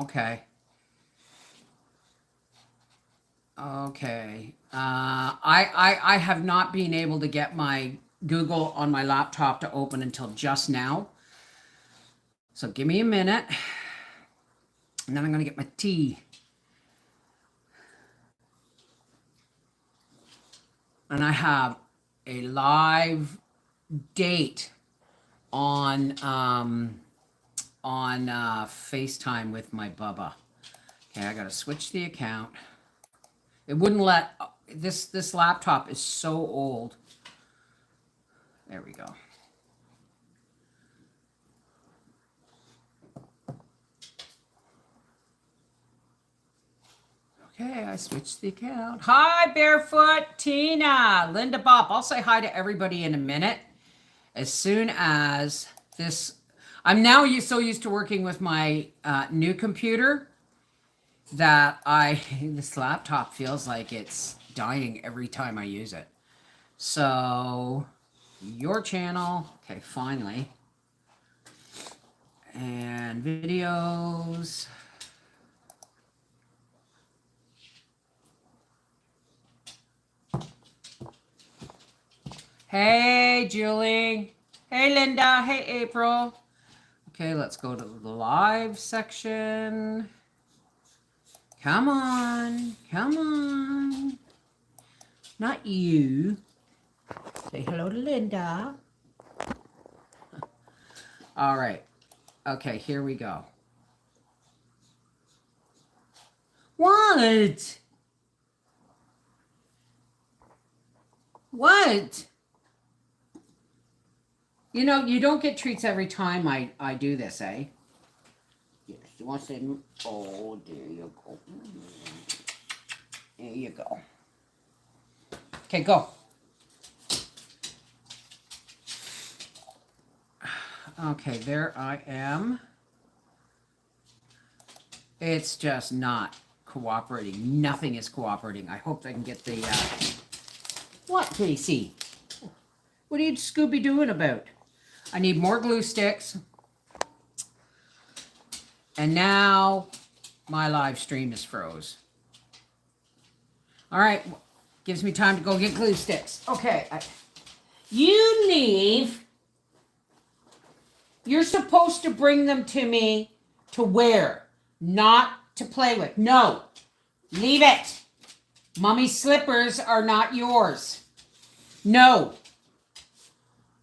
Okay. Okay. I have not been able to get my Google on my laptop to open until just now. So give me a minute. And then I'm going to get my tea. And I have a live date on FaceTime with my Bubba. Okay, I gotta switch the account. It wouldn't let this laptop is so old. There we go. Okay, I switched the account. Hi, Barefoot, Tina, Linda, Bob. I'll say hi to everybody in a minute. As soon as this, I'm now so used to working with my new computer that this laptop feels like it's dying every time I use it. So, your channel. Okay, finally. And videos. Hey, Julie. Hey, Linda. Hey, April. Okay, let's go to the live section. Come on. Come on. Not you. Say hello to Linda. All right. Okay, here we go. What? What? You know, you don't get treats every time I do this, eh? Yes, you want to say, oh, there you go. There you go. Okay, go. Okay, there I am. It's just not cooperating. Nothing is cooperating. I hope I can get the, what, Casey? What are you Scooby-Dooing about? I need more glue sticks. And now my live stream is froze. All right, gives me time to go get glue sticks. Okay, you leave. You're supposed to bring them to me to wear, not to play with. No, leave it. Mommy's slippers are not yours. No.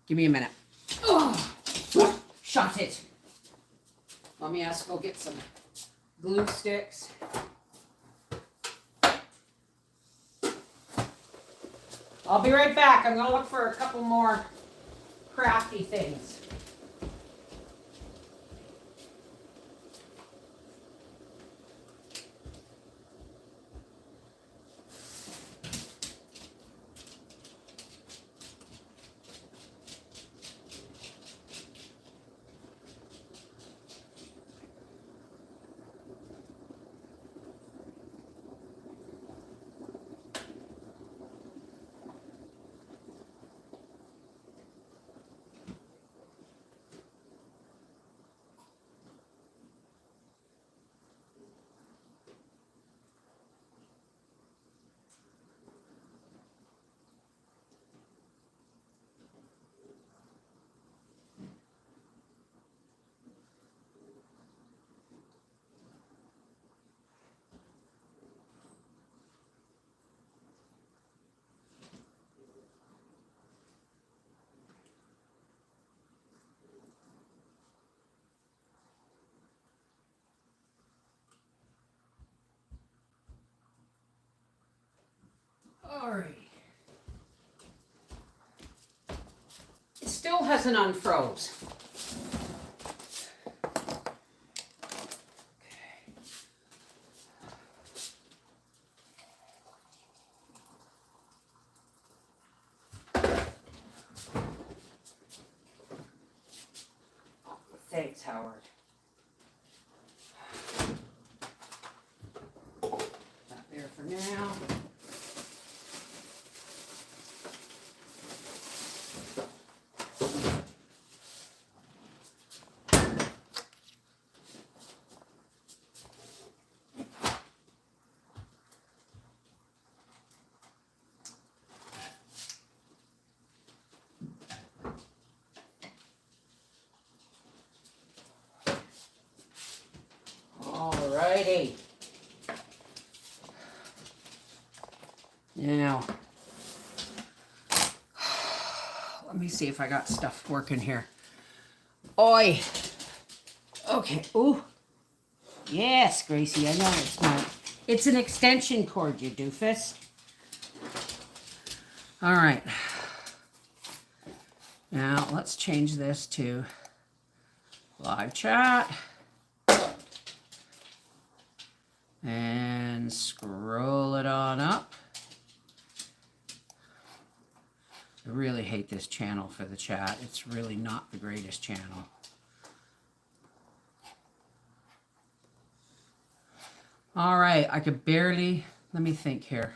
Give me a minute. Oh, shut it. Mommy has to go get some glue sticks. I'll be right back. I'm going to look for a couple more crafty things. All right. It still hasn't unfroze. Thanks, Howard. Not there for now. righty. Now, let me see if I got stuff working here. Oi. Okay. Ooh. Yes, Gracie, I know it's not. It's an extension cord, you doofus. All right. Now, let's change this to live chat. And scroll it on up. I really hate this channel for the chat. It's really not the greatest channel. All right, I could barely, let me think here.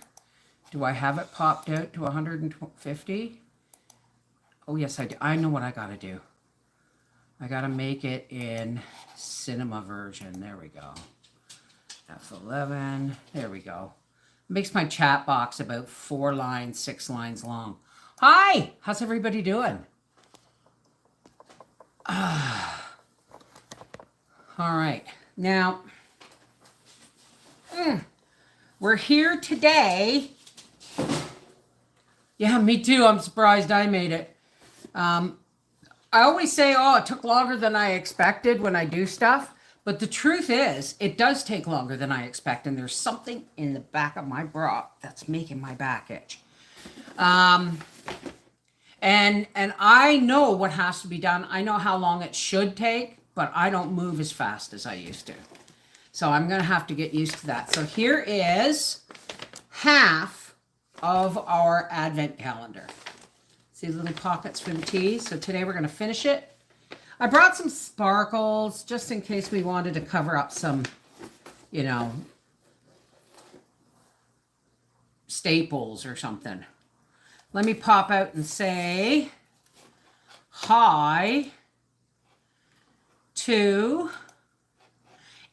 Do I have it popped out to 150? Oh yes, I do. I know what I gotta do. I gotta make it in cinema version. There we go. F11, there we go. Makes my chat box about 4 lines, 6 lines long. Hi, how's everybody doing? All right, now, we're here today. Yeah, me too, I'm surprised I made it. I always say, oh, it took longer than I expected when I do stuff. But the truth is, it does take longer than I expect. And there's something in the back of my bra that's making my back itch. And I know what has to be done. I know how long it should take, but I don't move as fast as I used to. So I'm going to have to get used to that. So here is half of our advent calendar. See the little pockets for the tea? So today we're going to finish it. I brought some sparkles just in case we wanted to cover up some, you know, staples or something. Let me pop out and say hi to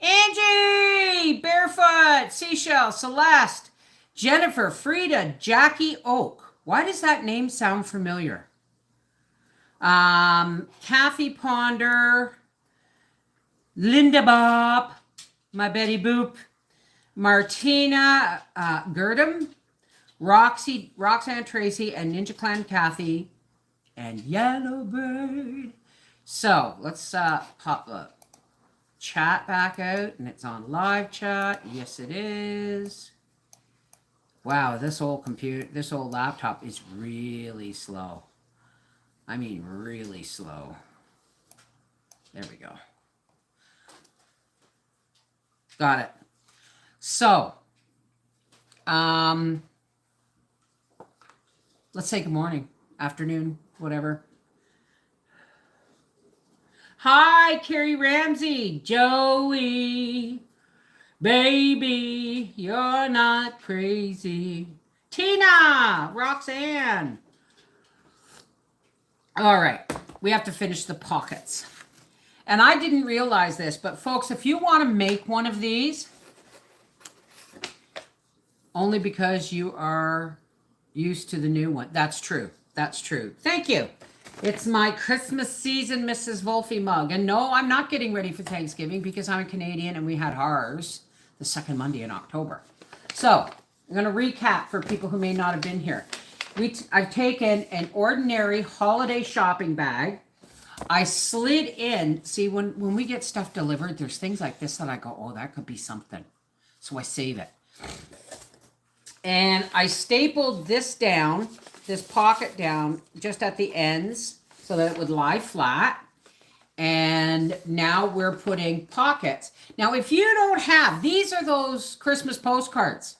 Angie, Barefoot, Seashell, Celeste, Jennifer, Frida, Jackie Oak. Why does that name sound familiar? Kathy Ponder, Linda Bob, my Betty Boop, Martina Girdham, Roxanne Tracy, and Ninja Clan Kathy, and Yellowbird. So let's pop the chat back out, and it's on live chat. Yes, it is. Wow, this old laptop is really slow. I mean, really slow. There we go. Got it. So, let's say good morning, afternoon, whatever. Hi, Carrie Ramsey, Joey, baby, you're not crazy. Tina, Roxanne. All right, we have to finish the pockets. And I didn't realize this, but folks, if you want to make one of these, only because you are used to the new one. That's true. That's true. Thank you. It's my Christmas season Mrs. Wolfie mug. And no, I'm not getting ready for Thanksgiving because I'm a Canadian and we had ours the second Monday in October. So I'm going to recap for people who may not have been here. I've taken an ordinary holiday shopping bag. I slid in, see, when we get stuff delivered, there's things like this that I go, oh, that could be something. So I save it. And I stapled this down, this pocket down, just at the ends so that it would lie flat. And now we're putting pockets. Now, if you don't have, these are those Christmas postcards.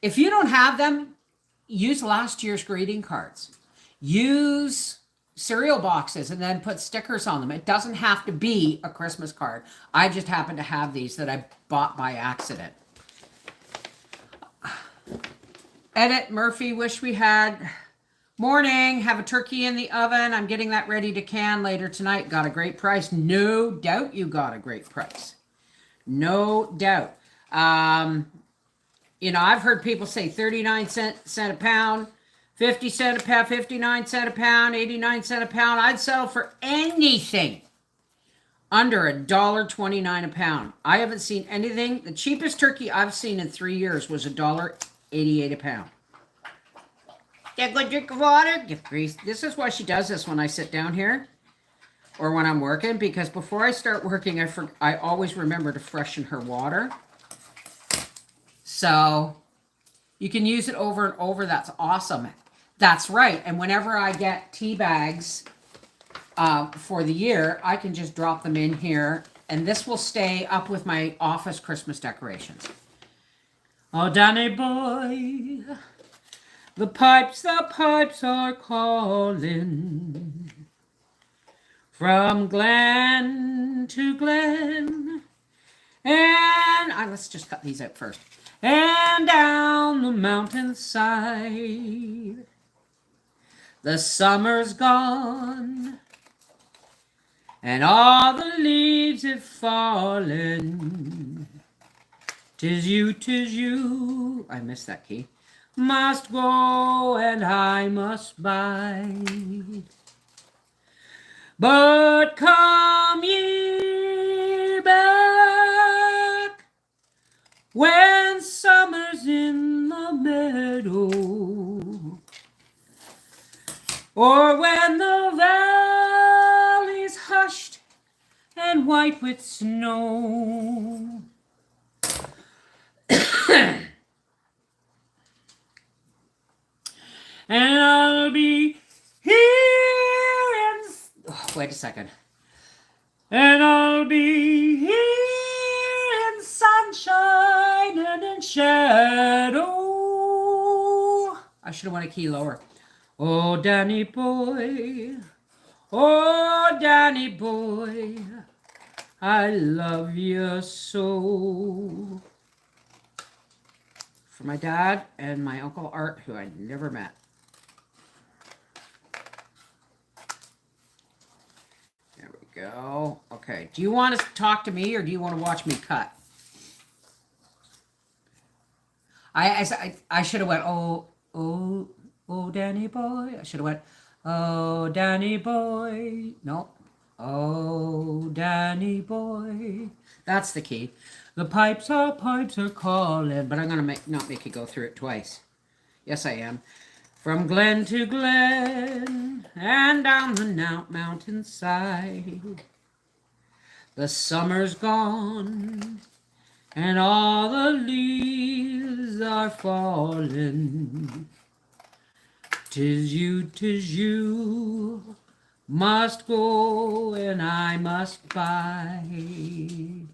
If you don't have them, use last year's greeting cards. Use cereal boxes and then put stickers on them. It doesn't have to be a Christmas card. I just happen to have these that I bought by accident. Edit Murphy, wish we had. Morning, have a turkey in the oven. I'm getting that ready to can later tonight. Got a great price. No doubt you got a great price. No doubt. You know, I've heard people say 39 cents a pound, 50 cents a pound, 59 cents a pound, 89 cents a pound. I'd settle for anything under $1.29 a pound. I haven't seen anything. The cheapest turkey I've seen in 3 years was $1.88 a pound. Get a good drink of water, get grease. This is why she does this when I sit down here or when I'm working, because before I start working, I always remember to freshen her water. So you can use it over and over. That's awesome. That's right. And whenever I get tea bags for the year, I can just drop them in here, and this will stay up with my office Christmas decorations. Oh, Danny boy, the pipes are calling from glen to glen, and let's just cut these out first. And down the mountainside, the summer's gone, and all the leaves have fallen. 'Tis you, I missed that key, must go and I must bide. But come ye back when summer's in the meadow, or when the valley's hushed and white with snow. And I'll be here in... Oh, wait a second. And I'll be here in sunshine and in shadow. I should have went a key lower. Oh, Danny boy, I love you so. For my dad and my Uncle Art, who I never met. There we go. Okay, do you want to talk to me or do you want to watch me cut? I should have went, oh, Danny boy. I should have went, oh, Danny boy. No. Oh, Danny boy. That's the key. The pipes are calling. But I'm going to not make you go through it twice. Yes, I am. From glen to glen and down the mountainside, the summer's gone and all the leaves are falling. 'Tis you, must go and I must bide.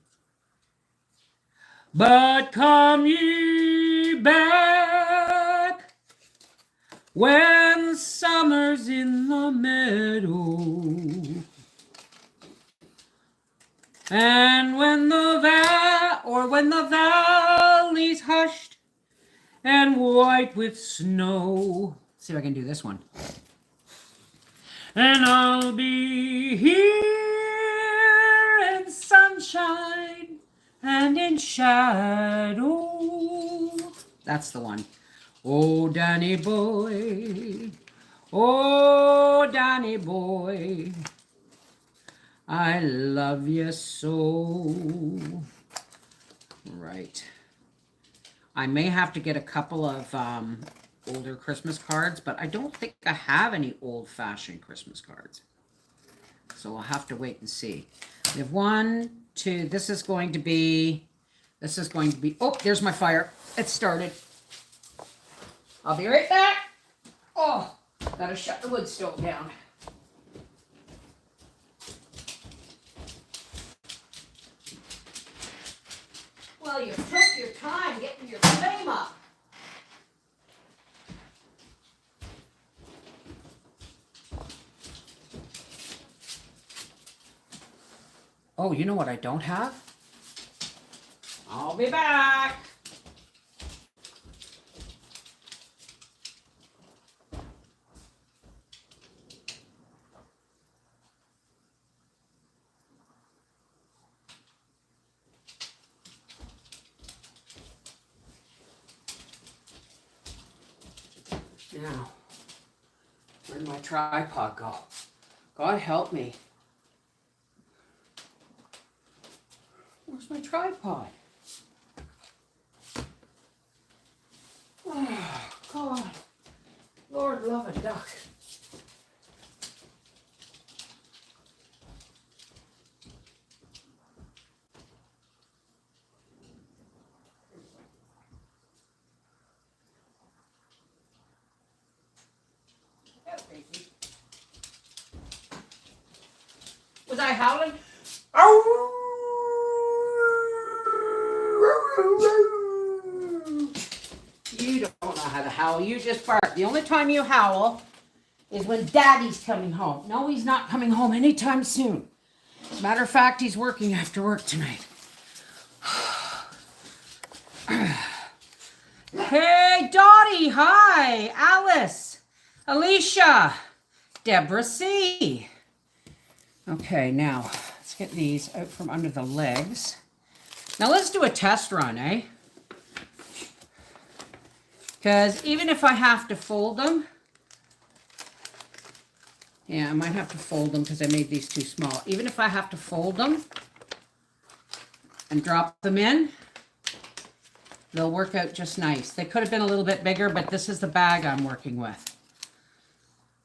But come ye back when summer's in the meadow, and when the valley's hushed and white with snow. Let's see if I can do this one. And I'll be here in sunshine and in shadow. That's the one. Oh, Danny boy, I love you so. Right. I may have to get a couple of older Christmas cards, but I don't think I have any old-fashioned Christmas cards. So I'll have to wait and see. We have 1, 2, this is going to be, oh, there's my fire. It started. I'll be right back. Oh, gotta shut the wood stove down. Well, you took your time getting your flame up. Oh, you know what I don't have? I'll be back. Now, where'd my tripod go? God help me. my tripod? Oh, God. Lord love a duck. Was I howling? You don't know how to howl. You just bark. The only time you howl is when Daddy's coming home. No, he's not coming home anytime soon. As a matter of fact, he's working after work tonight. Hey, Dottie. Hi. Alice. Alicia. Deborah C. Okay, now let's get these out from under the legs. Now let's do a test run, eh? Because even if I have to fold them, yeah, I might have to fold them because I made these too small. Even if I have to fold them and drop them in, they'll work out just nice. They could have been a little bit bigger, but this is the bag I'm working with.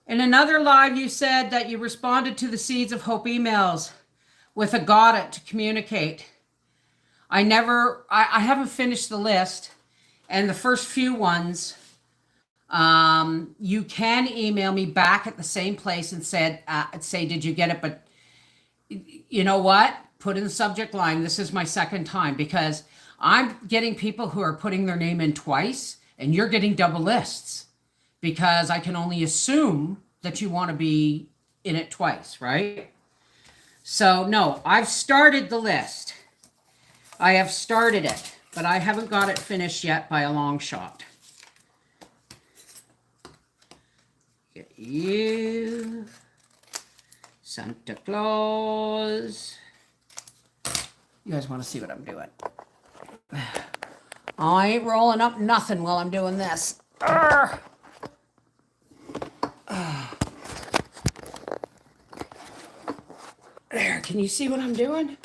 In another live, you said that you responded to the Seeds of Hope emails with a got it to communicate. I haven't finished the list. And the first few ones, you can email me back at the same place and say, did you get it? But you know what? Put in the subject line, this is my second time, because I'm getting people who are putting their name in twice, and you're getting double lists, because I can only assume that you want to be in it twice, right? So no, I've started the list. I have started it. But I haven't got it finished yet by a long shot. Get you. Santa Claus. You guys want to see what I'm doing? I ain't rolling up nothing while I'm doing this. Arrgh. There, can you see what I'm doing?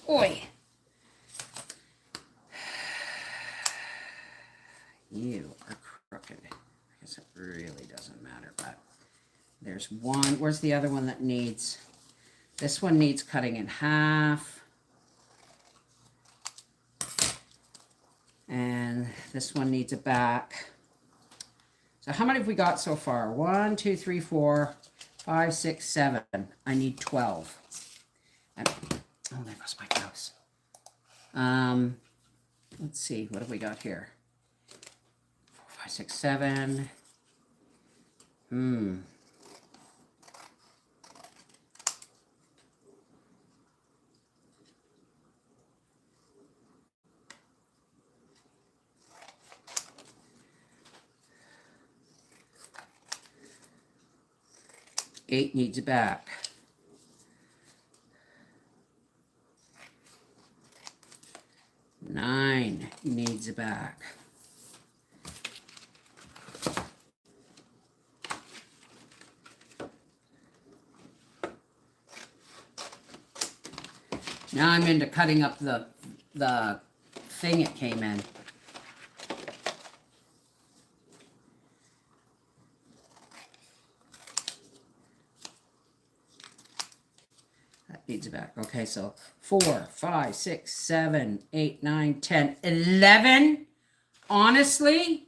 Oi. You are crooked. I guess it really doesn't matter, but there's one. Where's the other one that needs? This one needs cutting in half. And this one needs a back. So how many have we got so far? 1, 2, 3, 4, 5, 6, 7. I need 12. And, oh, there goes my mouse. Let's see. What have we got here? 5, 6, 7. Eight needs a back. Nine needs a back. Now I'm into cutting up the thing it came in. That needs a back. Okay, so 4, 5, 6, 7, 8, 9, 10, 11. Honestly,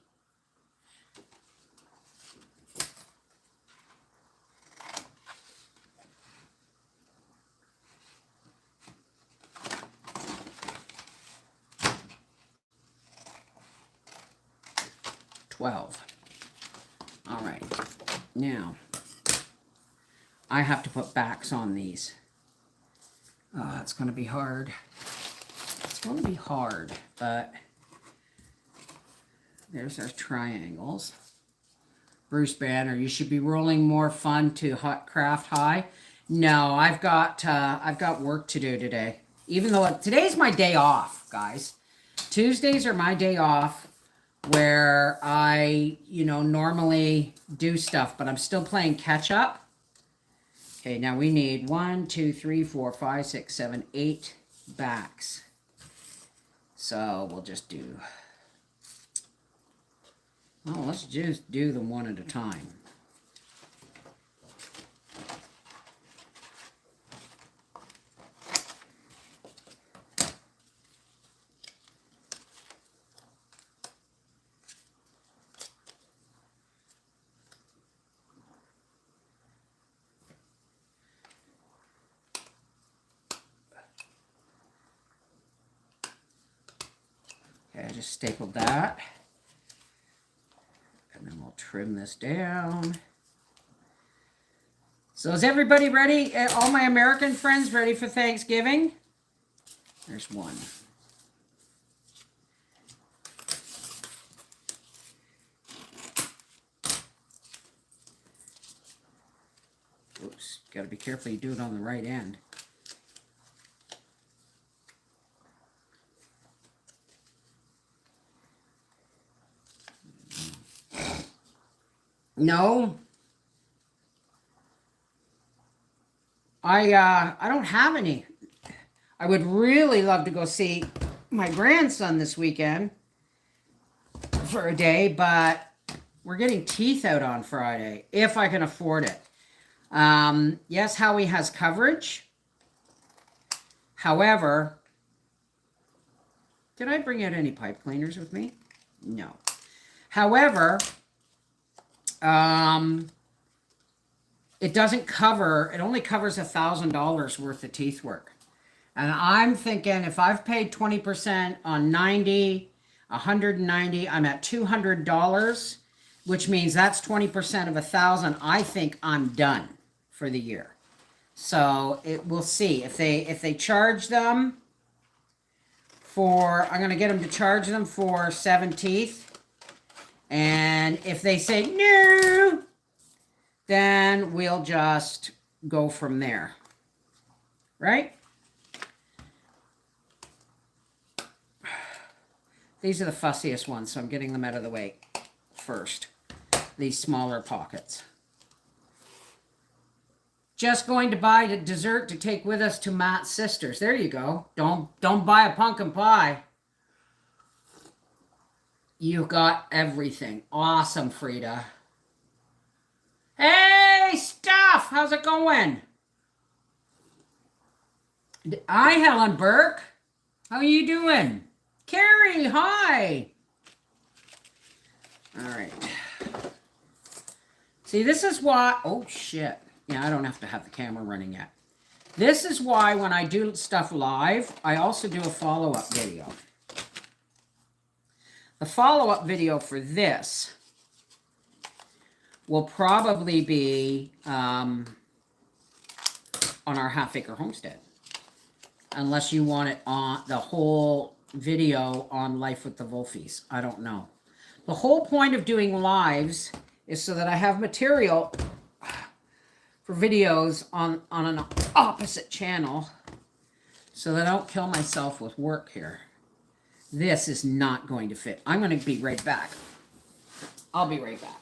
all right, now I have to put backs on these. Oh, it's going to be hard. It's going to be hard, but there's our triangles. Bruce Banner, you should be rolling more fun to Hot Craft High. No, I've got work to do today. Even though today's my day off, guys. Tuesdays are my day off, where I, normally do stuff, but I'm still playing catch up. Okay, now we need 1, 2, 3, 4, 5, 6, 7, 8 backs. So we'll just do, well, let's just do them one at a time. Okay, I just stapled that. And then we'll trim this down. So is everybody ready? All my American friends ready for Thanksgiving? There's one. Oops, gotta be careful you do it on the right end. No. I don't have any. I would really love to go see my grandson this weekend for a day, but we're getting teeth out on Friday, if I can afford it. Yes, Howie has coverage. However, did I bring out any pipe cleaners with me? No. However, it doesn't cover, it only covers $1,000 worth of teeth work. And I'm thinking if I've paid 20% on 90, 190, I'm at $200, which means that's 20% of 1,000. I think I'm done for the year. So we'll see if they charge them for, I'm going to get them to charge them for 7 teeth. And if they say no, then we'll just go from there. Right? These are the fussiest ones, so I'm getting them out of the way first. These smaller pockets. Just going to buy a dessert to take with us to Matt's sister's. There you go. Don't buy a pumpkin pie. You got everything. Awesome, Frida. Hey, Stuff! How's it going? Hi, Helen Burke. How are you doing? Carrie, hi. All right. See, this is why... Oh, shit. Yeah, I don't have to have the camera running yet. This is why when I do stuff live, I also do a follow-up video. The follow-up video for this will probably be on our half-acre homestead. Unless you want it on the whole video on Life with the Wolfies. I don't know. The whole point of doing lives is so that I have material for videos on an opposite channel so that I don't kill myself with work here. This is not going to fit. I'm going to be right back. I'll be right back.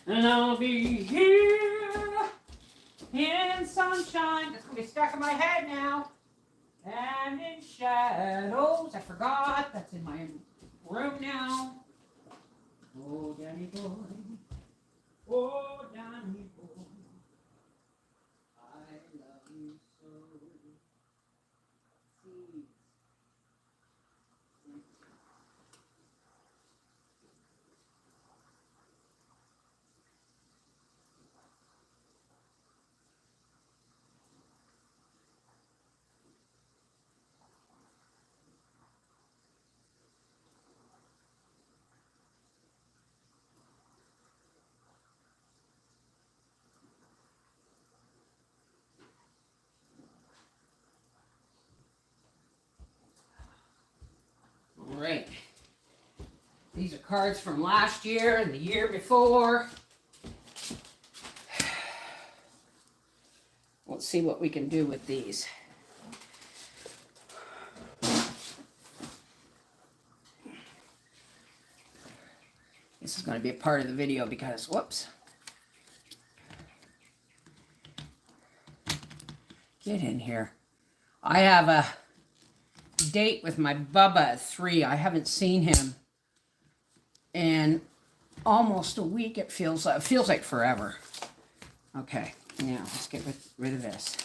And I'll be here in sunshine. That's going to be stuck in my head now. And in shadows. I forgot. That's in my room now. Oh, Danny boy. Oh, Danny boy. I love you so. All right. These are cards from last year and the year before. Let's see what we can do with these. This is going to be a part of the video because, whoops. Get in here. I have a date with my Bubba at 3. I haven't seen him in almost a week. It feels like forever. Okay, now let's get rid of this.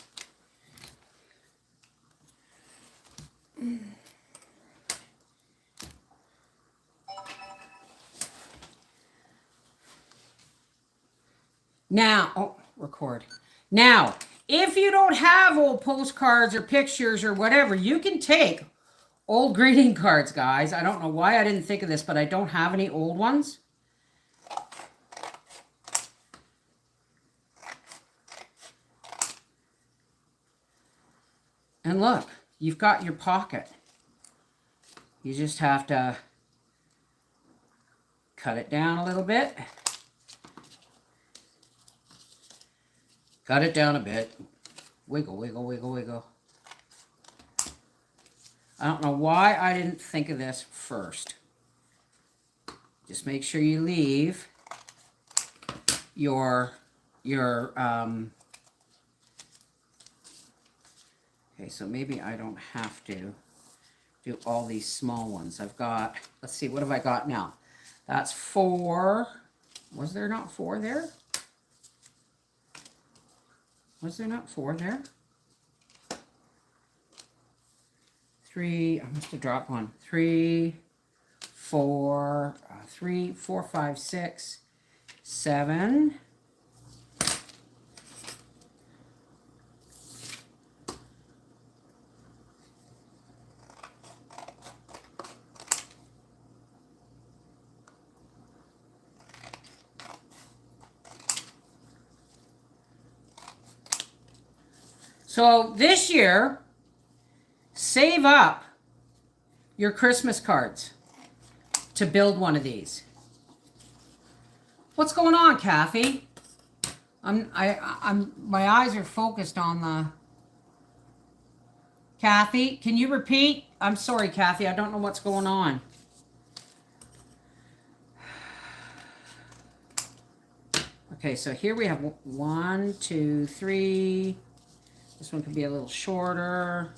Now, oh, record. Now, if you don't have old postcards or pictures or whatever, you can take old greeting cards, guys. I don't know why I didn't think of this, but I don't have any old ones. And look, you've got your pocket. You just have to cut it down a little bit. Cut it down a bit. Wiggle, wiggle, wiggle, wiggle. I don't know why I didn't think of this first. Just make sure you leave your okay, so maybe I don't have to do all these small ones. I've got, let's see, what have I got now? That's 4. Was there not 4 there? Was there not 4 there? 3, I must have dropped one. 3, 4, 3, 4, 5, 6, 7. So this year, save up your Christmas cards to build one of these. What's going on, Kathy? My eyes are focused on the. Kathy, can you repeat? I'm sorry, Kathy. I don't know what's going on. Okay, so here we have 1, 2, 3. This one could be a little shorter.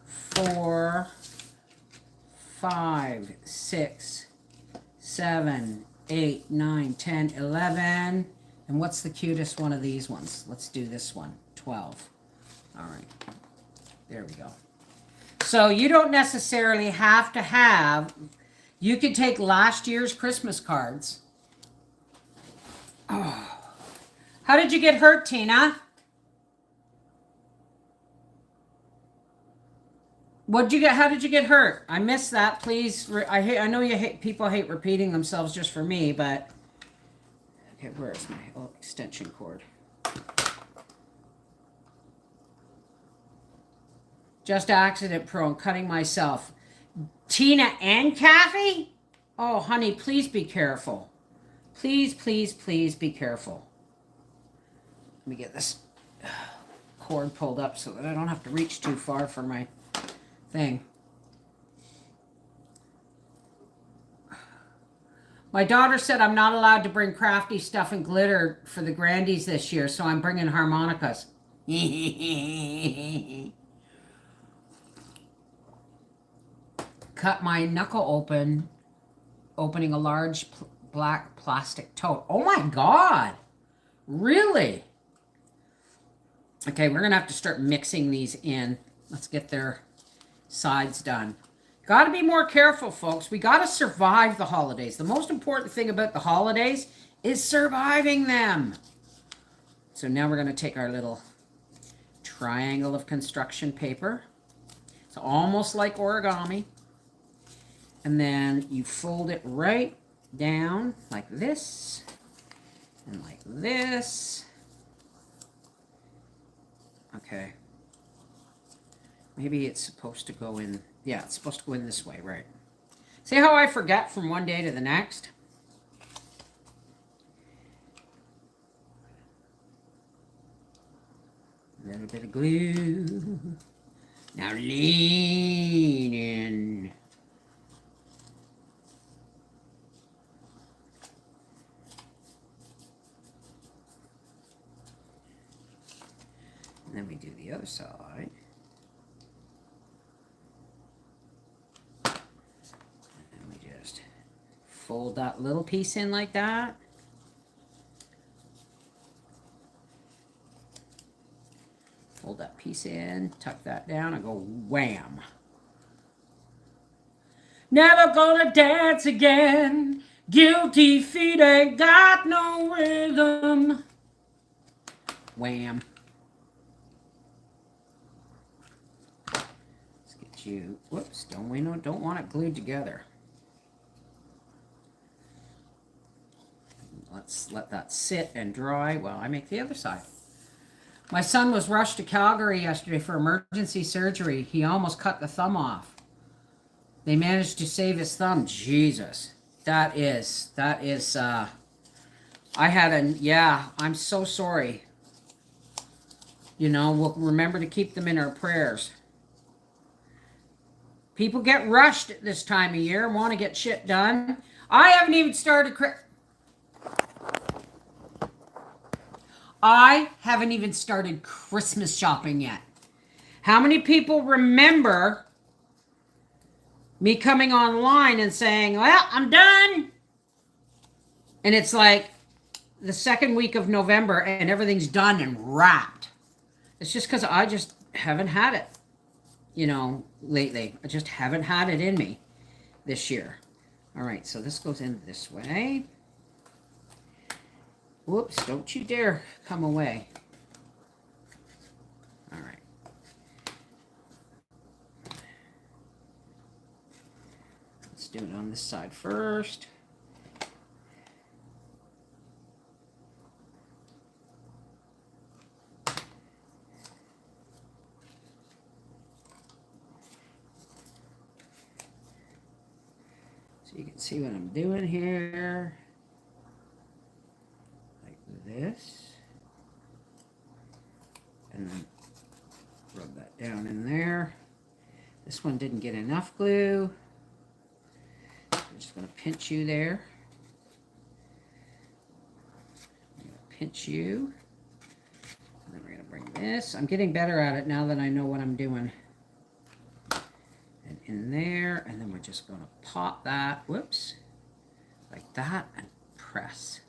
4, 5, 6, 7, 8, 9, 10, 11. And what's the cutest one of these ones? Let's do this one. 12. All right. There we go. So you don't necessarily have to have, you could take last year's Christmas cards. Oh. How did you get hurt, Tina? What'd you get? How did you get hurt? I missed that. Please, I know people hate repeating themselves just for me, but okay, where's my extension cord? Just accident prone, cutting myself. Tina and Kathy? Oh, honey, please be careful. Please, please, please be careful. Let me get this cord pulled up so that I don't have to reach too far for my thing. My daughter said I'm not allowed to bring crafty stuff and glitter for the Grandies this year, so I'm bringing harmonicas. Cut my knuckle open, opening a large black plastic tote. Oh my God! Really? Okay, we're going to have to start mixing these in. Let's get their sides done. Got to be more careful, folks. We got to survive the holidays. The most important thing about the holidays is surviving them. So now we're going to take our little triangle of construction paper. It's almost like origami. And then you fold it right down like this and like this. Okay. Maybe it's supposed to go in. Yeah, it's supposed to go in this way, right? See how I forget from one day to the next? A little bit of glue. Now lean in. And then we do the other side. And then we just fold that little piece in like that. Fold that piece in, tuck that down, and go wham. Never gonna dance again. Guilty feet ain't got no rhythm. Wham. Let's get you. Whoops, don't want it glued together. Let's let that sit and dry while I make the other side. My son was rushed to Calgary yesterday for emergency surgery. He almost cut the thumb off. They managed to save his thumb. Jesus. That is, I'm so sorry. You know, we'll remember to keep them in our prayers. People get rushed at this time of year and want to get shit done. I haven't even started Christmas shopping yet. How many people remember me coming online and saying, well, I'm done? And it's like the second week of November and everything's done and wrapped. It's just because I just haven't had it, you know, lately. I just haven't had it in me this year. All right, so this goes in this way. Whoops, don't you dare come away. All right. Let's do it on this side first. So you can see what I'm doing here. This, and then rub that down in there. This one didn't get enough glue. I'm just going to pinch you there. I'm going to pinch you. And then we're going to bring this. I'm getting better at it now that I know what I'm doing. And in there, and then we're just going to pop that, whoops, like that, and press.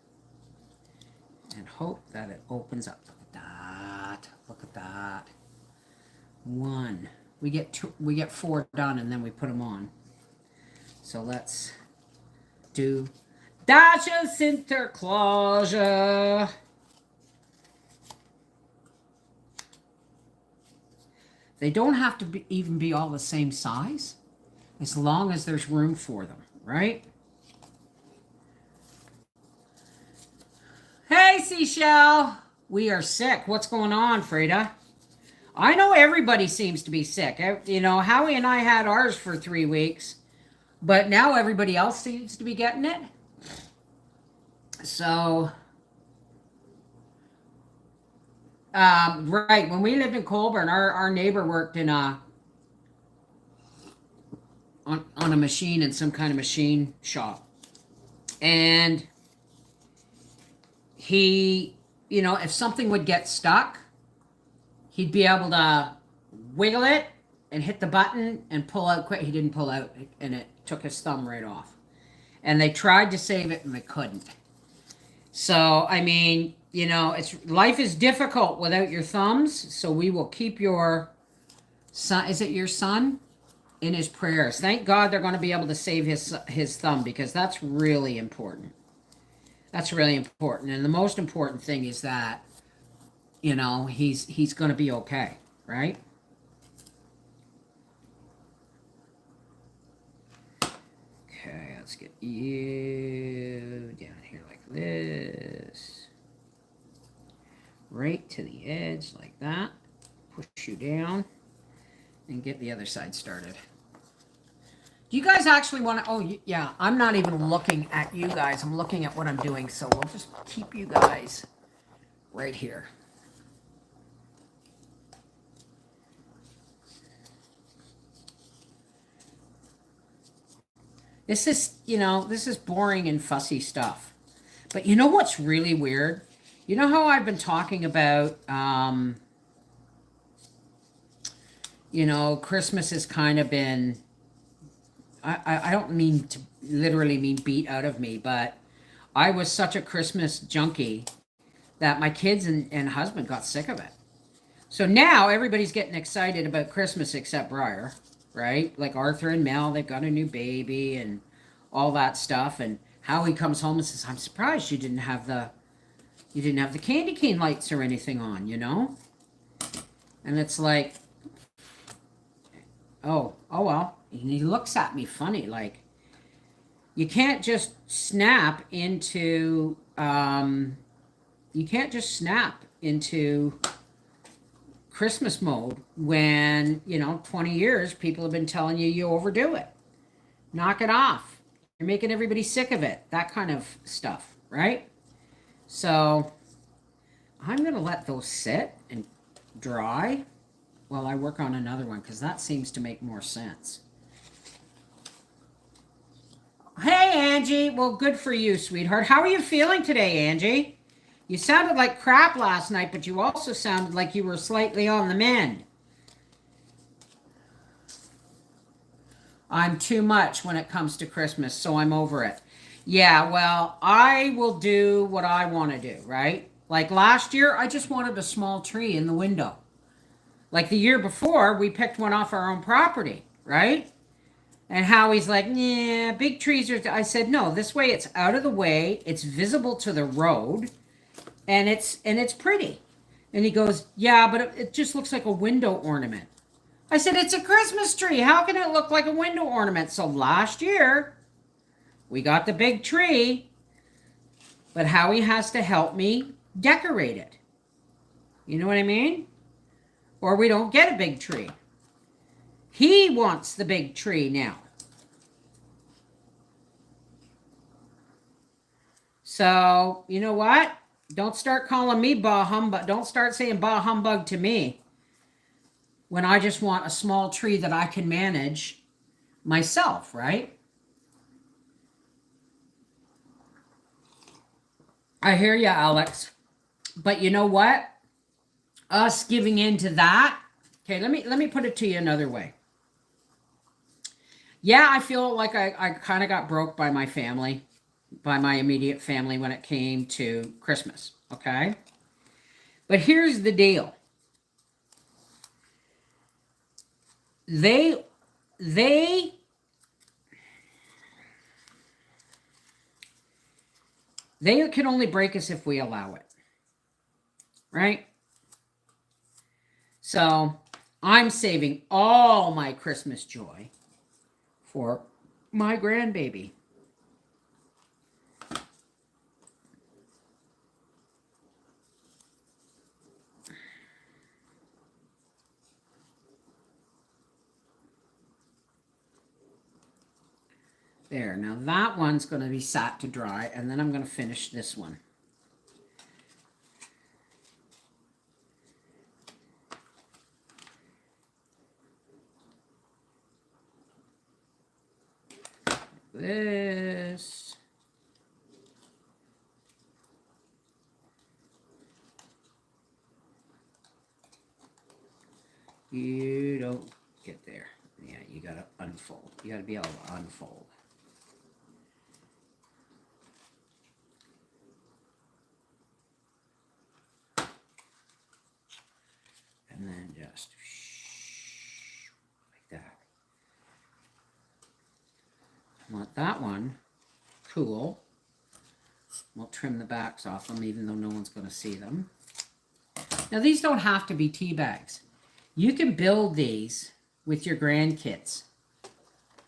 And hope that it opens up. Look at that. Look at that. One. We get 4 done and then we put them on. So let's do Dasha Sinterklaas. They don't have to even be all the same size, as long as there's room for them, right? Hey, Seashell. We are sick. What's going on, Frida? I know everybody seems to be sick. You know, Howie and I had ours for 3 weeks, but now everybody else seems to be getting it. So, right, when we lived in Colborne, our neighbor worked in on a machine, in some kind of machine shop. And he, you know, if something would get stuck, he'd be able to wiggle it and hit the button and pull out quick. He didn't pull out, and it took his thumb right off. And they tried to save it, and they couldn't. So, I mean, you know, life is difficult without your thumbs, so we will keep your son, is it your son? In his prayers. Thank God they're going to be able to save his thumb, because that's really important. That's really important. And the most important thing is that, you know, he's going to be okay, right? Okay, let's get you down here like this. Right to the edge like that. Push you down and get the other side started. Do you guys actually want to, oh yeah, I'm not even looking at you guys. I'm looking at what I'm doing. So we'll just keep you guys right here. This is, you know, this is boring and fussy stuff. But you know what's really weird? You know how I've been talking about You know, Christmas has kind of been, I don't mean to literally mean beat out of me, but I was such a Christmas junkie that my kids and husband got sick of it. So now everybody's getting excited about Christmas except Briar, right? Like Arthur and Mel, they've got a new baby and all that stuff. And Howie comes home and says, "I'm surprised you didn't have the candy cane lights or anything on, you know?" And it's like, oh well. And he looks at me funny, like, you can't just snap into you can't just snap into Christmas mode when, 20 years people have been telling you you overdo it. Knock it off. You're making everybody sick of it. That kind of stuff, right? So I'm going to let those sit and dry while I work on another one, because that seems to make more sense. Hey, Angie. Well, good for you, sweetheart. How are you feeling today, Angie? You sounded like crap last night, but you also sounded like you were slightly on the mend. I'm too much when it comes to Christmas, so I'm over it. Yeah, well, I will do what I want to do, right? Like last year, I just wanted a small tree in the window. Like the year before, we picked one off our own property, right? And Howie's like, "Yeah, big trees are." I said, "No, this way it's out of the way, it's visible to the road, and it's pretty." And he goes, "Yeah, but it just looks like a window ornament." I said, "It's a Christmas tree. How can it look like a window ornament?" So last year, we got the big tree, but Howie has to help me decorate it. You know what I mean? Or we don't get a big tree. He wants the big tree now. So, you know what? Don't start calling me bah humbug. Don't start saying bah humbug to me when I just want a small tree that I can manage myself, right? I hear you, Alex. But you know what? Us giving in to that. Okay, let me put it to you another way. Yeah, I feel like I kind of got broke by my family, by my immediate family when it came to Christmas. Okay? But here's the deal. They they they can only break us if we allow it. Right? So, I'm saving all my Christmas joy for my grandbaby. There, now that one's going to be sat to dry, and then I'm going to finish this one. This. You don't get there. Yeah, you got to unfold. You got to be able to unfold. And then just like that. I want that one cool. We'll trim the backs off them even though no one's going to see them. Now these don't have to be tea bags. You can build these with your grandkids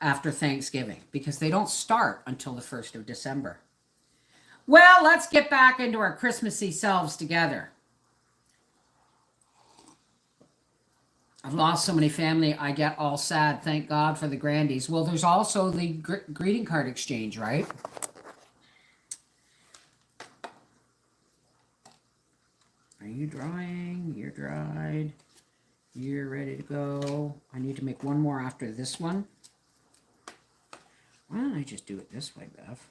after Thanksgiving because they don't start until the 1st of December. Well, let's get back into our Christmassy selves together. I've lost so many family, I get all sad. Thank God for the grandies. Well, there's also the greeting card exchange, right? Are you drying? You're dried. You're ready to go. I need to make one more after this one. Why don't I just do it this way, Bev?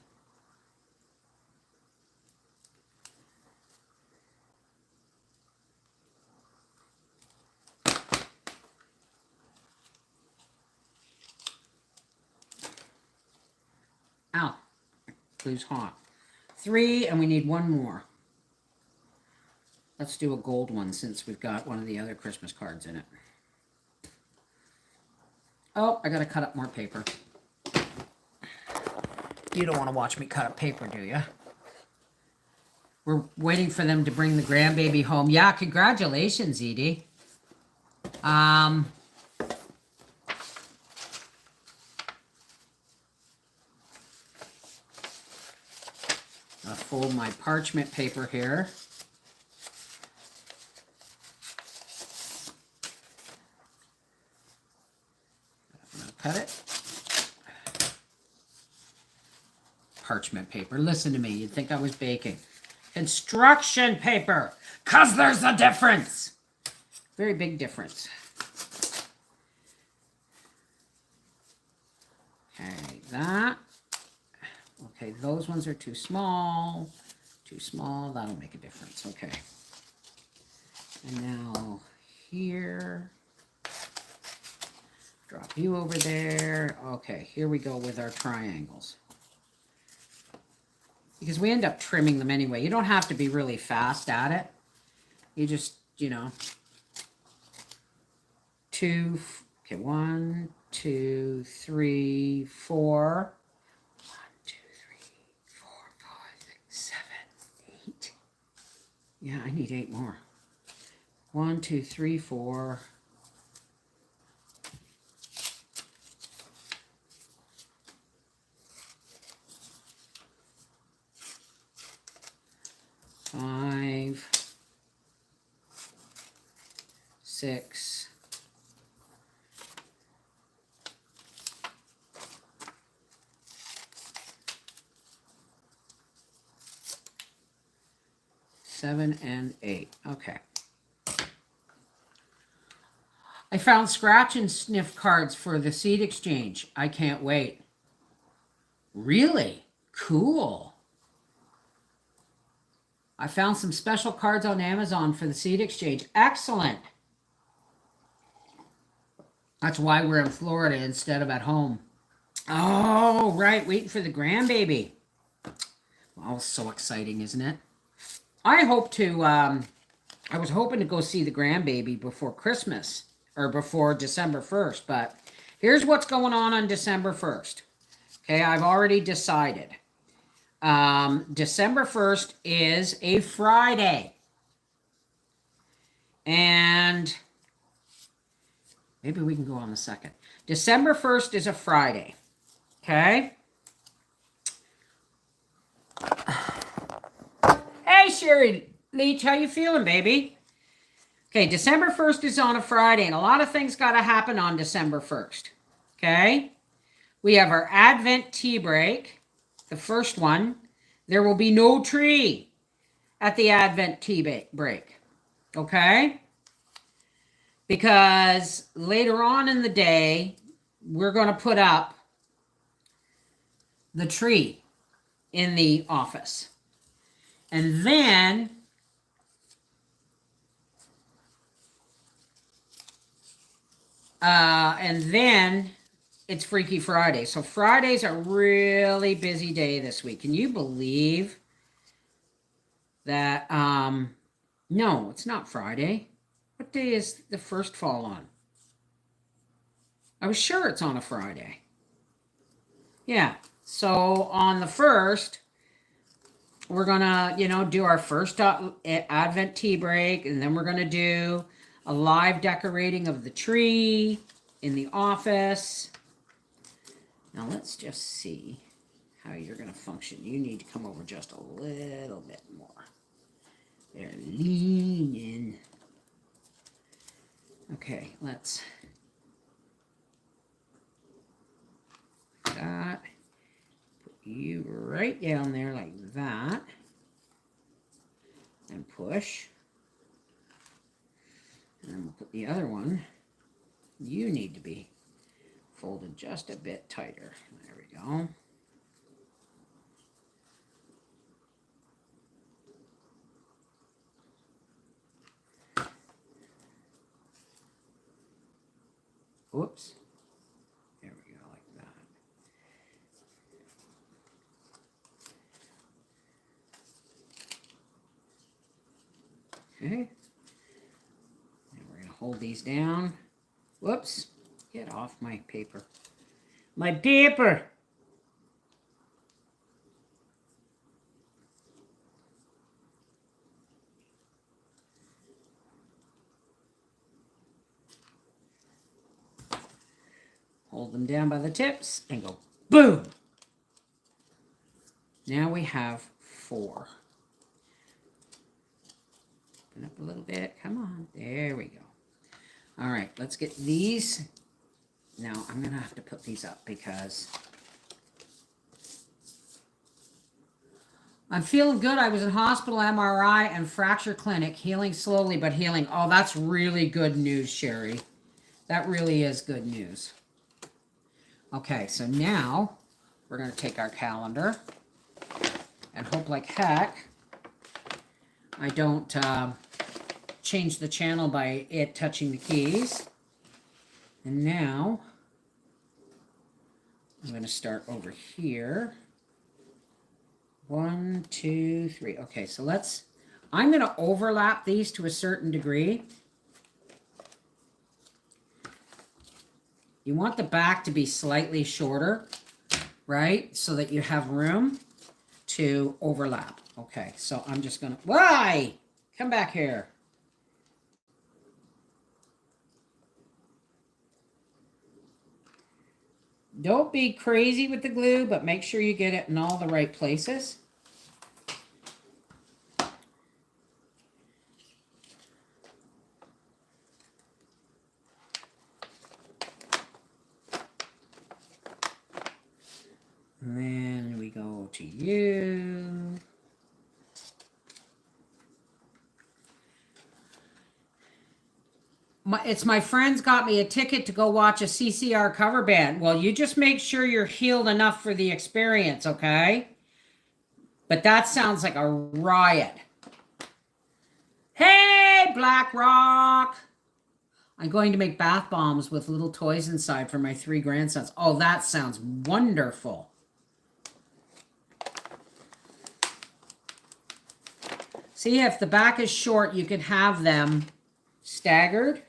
Blue's hot. 3, and we need one more. Let's do a gold one since we've got one of the other Christmas cards in it. Oh, I gotta cut up more paper. You don't want to watch me cut up paper, do you? We're waiting for them to bring the grandbaby home. Yeah, congratulations, Edie. I'll fold my parchment paper here. I'm going to cut it. Parchment paper. Listen to me. You'd think I was baking. Construction paper. 'Cause there's a difference. Very big difference. Okay, that. Okay, those ones are too small. Too small. That'll make a difference. Okay. And now here. Drop you over there. Okay, here we go with our triangles. Because we end up trimming them anyway. You don't have to be really fast at it. You just, you know. 2, okay, 1, 2, 3, 4. 1, 2, 3, 4, 5, 6, 7, 8. Yeah, I need 8 more. 1, 2, 3, 4. 5, 6, 7, and 8. Okay. I found scratch and sniff cards for the seed exchange. I can't wait. Really? Cool. I found some special cards on Amazon for the seed exchange. Excellent. That's why we're in Florida instead of at home. Oh, right. Waiting for the grandbaby. Well, so exciting, isn't it? I hope to, I was hoping to go see the grandbaby before Christmas or before December 1st, but here's what's going on December 1st. Okay, I've already decided. December 1st is a Friday. And maybe we can go on the 2nd. December 1st is a Friday. Okay? Hey, Sherry Leach, how you feeling, baby? Okay, December 1st is on a Friday, and a lot of things got to happen on December 1st. Okay? We have our Advent tea break, the first one. There will be no tree at the Advent tea break. Okay? Because later on in the day, we're going to put up the tree in the office. And then it's Freaky Friday. So Friday's a really busy day this week. Can you believe that? No, it's not Friday. What day is the first fall on? I was sure it's on a Friday. Yeah. So on the 1st, we're going to, do our first Advent tea break, and then we're going to do a live decorating of the tree in the office. Now let's just see how you're going to function. You need to come over just a little bit more. There, lean in. Okay, let's that. Put you right down there like that. And push. And then we'll put the other one. You need to be folded just a bit tighter. There we go. Oops. There we go, like that. Okay. And we're going to hold these down. Whoops. Get off my paper. My paper. Hold them down by the tips and go boom. Now we have 4. Open up a little bit. Come on. There we go. All right, let's get these. Now I'm going to have to put these up because I'm feeling good. I was in hospital, MRI, and fracture clinic, healing slowly but healing. Oh, that's really good news, Sherry. That really is good news. Okay, so now we're going to take our calendar and hope like heck I don't change the channel by it touching the keys. And now I'm going to start over here. 1, 2, 3. Okay, so I'm going to overlap these to a certain degree. You want the back to be slightly shorter, right? So that you have room to overlap. Okay, so I'm just going to, why? Come back here. Don't be crazy with the glue, but make sure you get it in all the right places. And then we go to you. It's my friends got me a ticket to go watch a CCR cover band. Well, you just make sure you're healed enough for the experience, okay? But that sounds like a riot. Hey, Black Rock! I'm going to make bath bombs with little toys inside for my 3 grandsons. Oh, that sounds wonderful. See, if the back is short, you can have them staggered.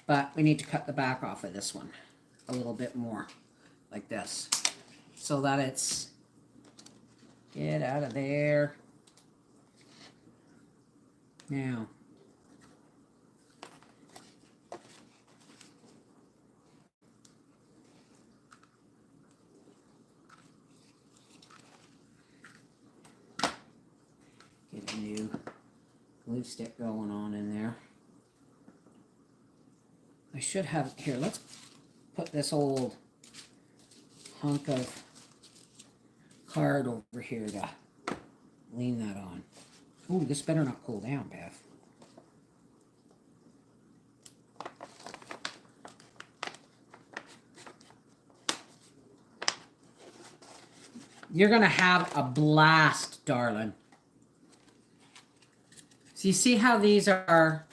But we need to cut the back off of this one a little bit more, like this, so that it's, get out of there. Now, get a new glue stick going on in there. I should have, here, let's put this old hunk of card over here to lean that on. Ooh, this better not cool down, Beth. You're going to have a blast, darling. So you see how these are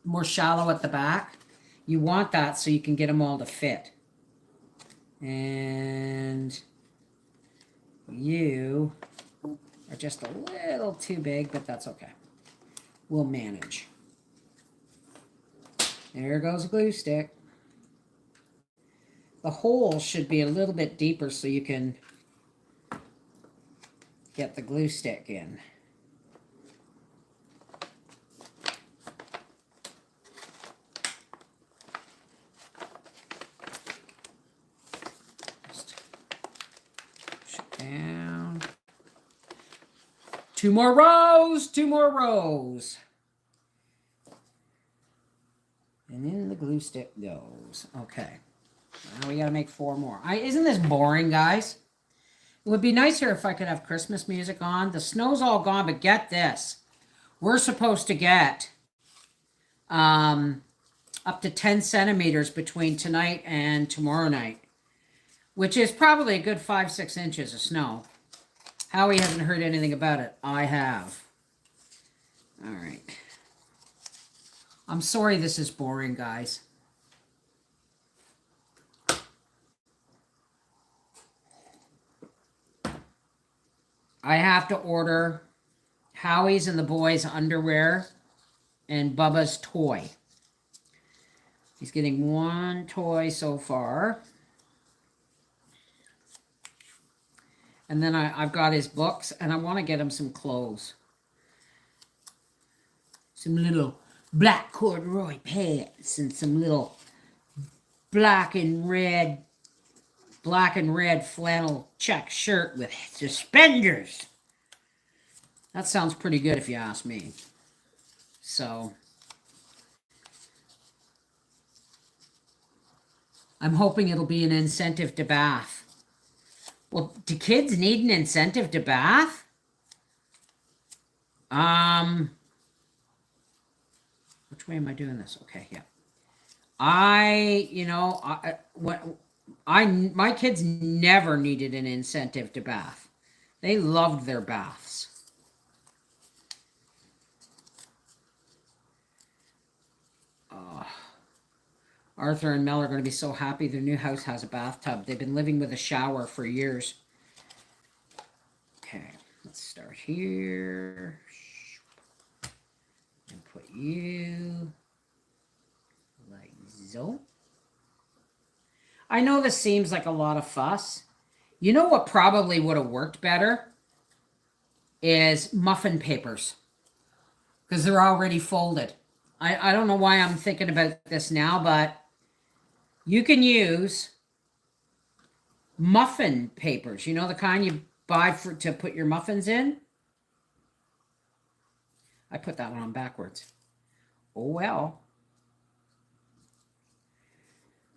more shallow at the back? You want that so you can get them all to fit. And you are just a little too big, but that's okay. We'll manage. There goes a glue stick. The hole should be a little bit deeper so you can get the glue stick in. Down. 2 more rows, 2 more rows. And in the glue stick goes. Okay. Now we got to make 4 more. Isn't this boring, guys? It would be nicer if I could have Christmas music on. The snow's all gone, but get this. We're supposed to get up to 10 centimeters between tonight and tomorrow night, which is probably a good 5-6 inches of snow. Howie hasn't heard anything about it. I have. All right. I'm sorry this is boring, guys. I have to order Howie's and the boys' underwear and Bubba's toy. He's getting one toy so far. And then I've got his books, and I want to get him some clothes. Some little black corduroy pants and some little black and red flannel check shirt with suspenders. That sounds pretty good if you ask me. So I'm hoping it'll be an incentive to bath. Well, do kids need an incentive to bath? Which way am I doing this? Okay, yeah. My kids never needed an incentive to bath. They loved their baths. Arthur and Mel are going to be so happy their new house has a bathtub. They've been living with a shower for years. Okay, let's start here. And put you like so. I know this seems like a lot of fuss. You know what probably would have worked better? Is muffin papers. Because they're already folded. I don't know why I'm thinking about this now, but you can use muffin papers. You know the kind you buy to put your muffins in? I put that one on backwards. Oh well.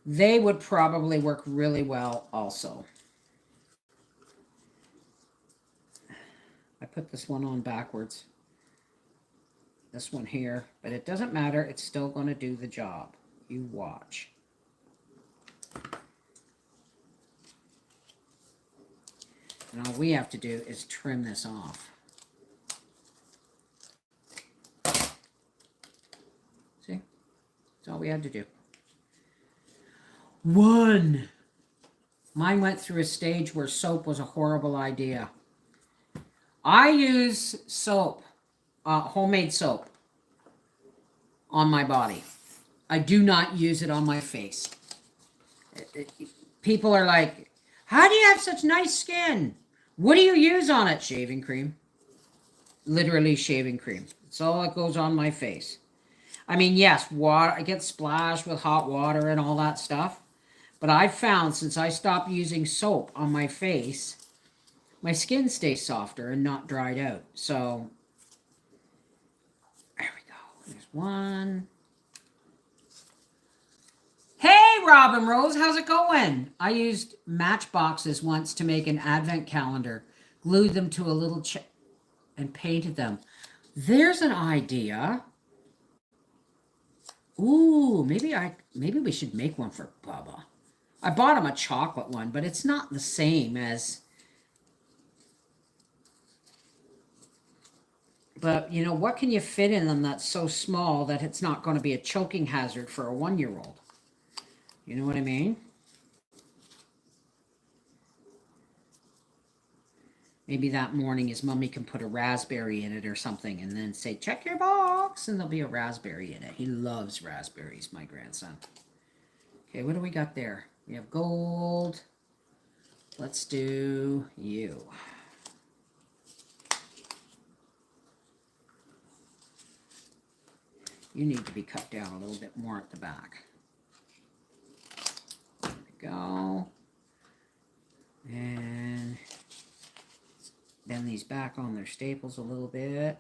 They would probably work really well also. I put this one on backwards. This one here, but it doesn't matter. It's still going to do the job. You watch. And all we have to do is trim this off. See? That's all we had to do. One. Mine went through a stage where soap was a horrible idea. I use soap, homemade soap, on my body. I do not use it on my face. People are like, how do you have such nice skin? What do you use on it? Shaving cream. Literally shaving cream. That's all that goes on my face. I mean, yes, water. I get splashed with hot water and all that stuff. But I've found since I stopped using soap on my face, my skin stays softer and not dried out. So, there we go. There's one. Hey, Robin Rose, how's it going? I used matchboxes once to make an advent calendar. Glued them to a little and painted them. There's an idea. Ooh, maybe we should make one for Bubba. I bought him a chocolate one, but it's not the same as... But, you know, what can you fit in them that's so small that it's not going to be a choking hazard for a 1-year-old? You know what I mean? Maybe that morning his mommy can put a raspberry in it or something and then say, check your box, and there'll be a raspberry in it. He loves raspberries, my grandson. Okay, what do we got there? We have gold. Let's do you. You need to be cut down a little bit more at the back. There we go. And bend these back on their staples a little bit.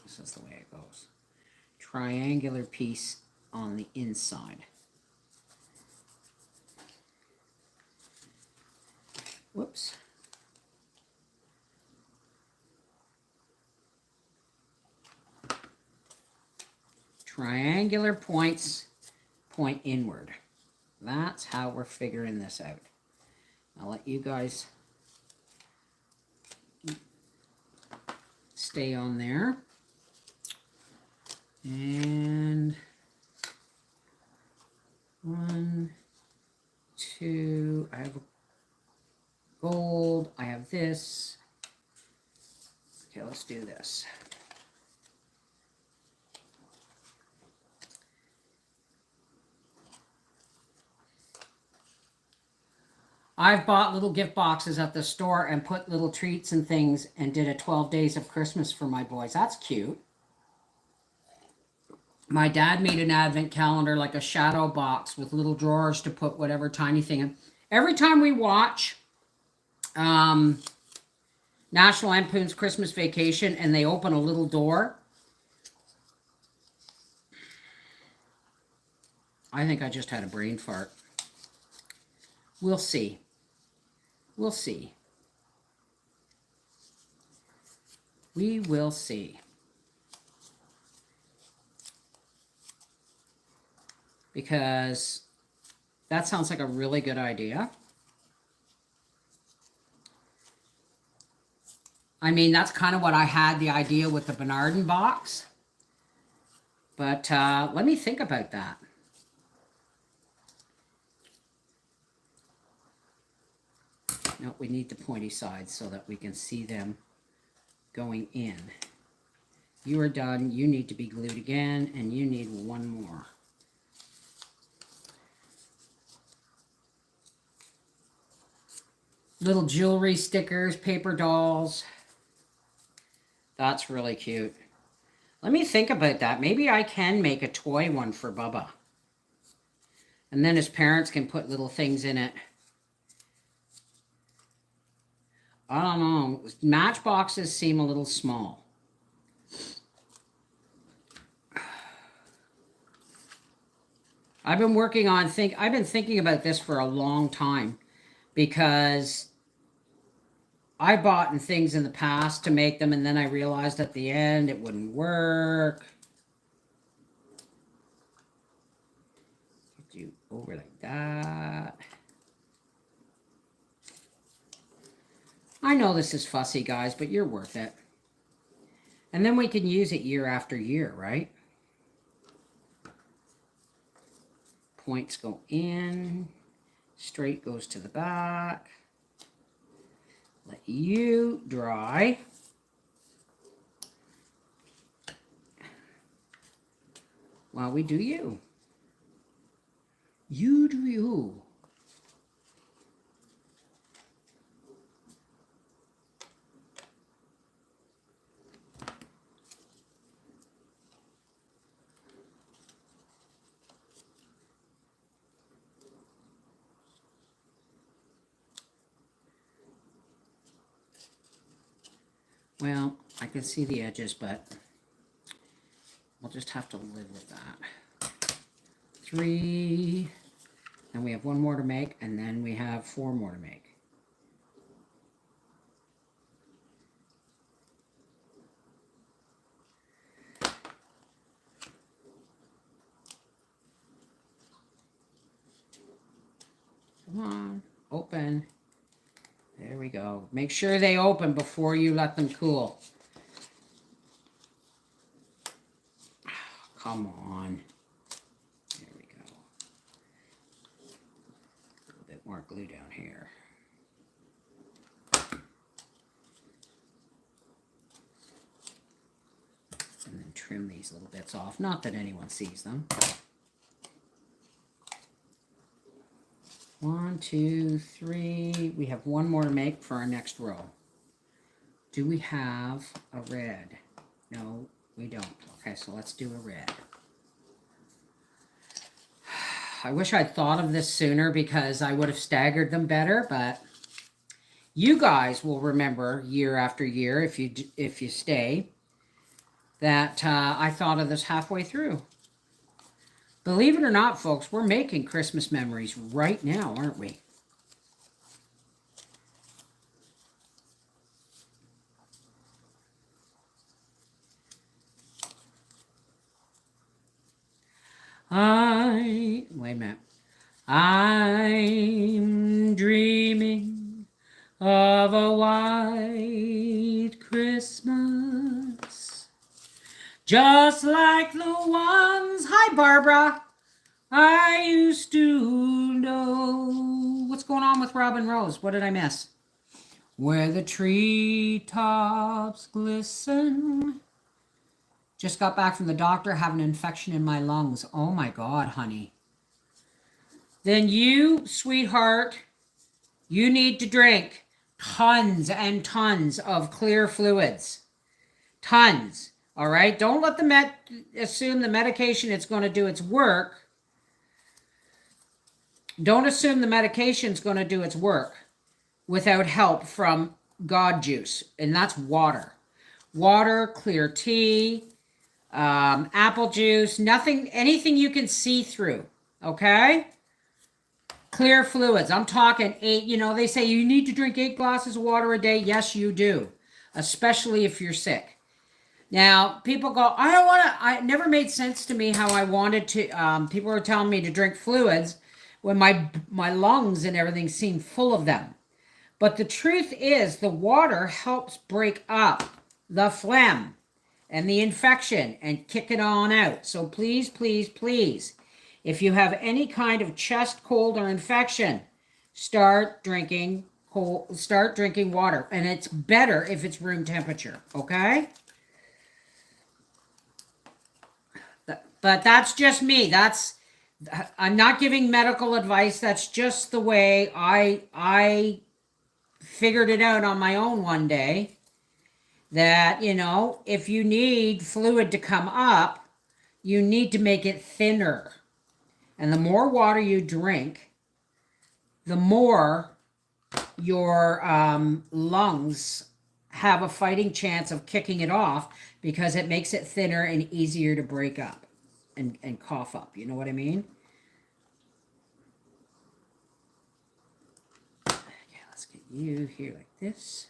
This is the way it goes. Triangular piece on the inside. Whoops. Triangular points point inward. That's how we're figuring this out. I'll let you guys stay on there. And 1, 2. I have gold. I have this. Okay, let's do this. I've bought little gift boxes at the store and put little treats and things and did a 12 days of Christmas for my boys. That's cute. My dad made an advent calendar, like a shadow box with little drawers to put whatever tiny thing in. Every time we watch National Lampoon's Christmas Vacation and they open a little door, I think I just had a brain fart. We'll see. We'll see. We will see. Because that sounds like a really good idea. I mean, that's kind of what I had the idea with the Bernardin box. But let me think about that. No, we need the pointy sides so that we can see them going in. You are done. You need to be glued again, and you need one more. Little jewelry stickers, paper dolls. That's really cute. Let me think about that. Maybe I can make a toy one for Bubba. And then his parents can put little things in it. I don't know. Matchboxes seem a little small. I've been working on I've been thinking about this for a long time because I bought things in the past to make them and then I realized at the end it wouldn't work. Do over like that. I know this is fussy, guys, but you're worth it. And then we can use it year after year, right? Points go in. Straight goes to the back. Let you dry. While we do you. You do you. Well, I can see the edges, but we'll just have to live with that. 3, and we have 1 more to make, and then we have 4 more to make. Come on, open. There we go. Make sure they open before you let them cool. Come on. There we go. A little bit more glue down here. And then trim these little bits off. Not that anyone sees them. 1, 2, 3. We have 1 more to make for our next row. Do we have a red? No, we don't. Okay, so let's do a red. I wish I'd thought of this sooner because I would have staggered them better, but you guys will remember year after year, if you stay, that I thought of this halfway through. Believe it or not, folks, we're making Christmas memories right now, aren't we? Wait a minute. I'm dreaming of a white Christmas, just like the ones, hi Barbara, I used to know. going on with Robin Rose? What did I miss? Where the treetops glisten. Just got back from the doctor, have an infection in my lungs. Oh my God, honey. Then you, sweetheart, you need to drink tons and tons of clear fluids. Tons. All right? Don't let the assume the medication it's going to do its work. Don't assume the medication's going to do its work without help from God juice, and that's water. Water, clear tea, apple juice, anything you can see through, okay? Clear fluids. I'm talking 8, they say you need to drink 8 glasses of water a day. Yes, you do, especially if you're sick. Now, people go, I don't want to, it never made sense to me how I wanted to, people are telling me to drink fluids when my lungs and everything seem full of them. But the truth is the water helps break up the phlegm and the infection and kick it on out. So please, please, please, if you have any kind of chest cold or infection, start drinking water. And it's better if it's room temperature, okay? But that's just me. I'm not giving medical advice. That's just the way I figured it out on my own one day. That, if you need fluid to come up, you need to make it thinner. And the more water you drink, the more your lungs have a fighting chance of kicking it off, because it makes it thinner and easier to break up and cough up. You know what I mean? Okay, let's get you here like this.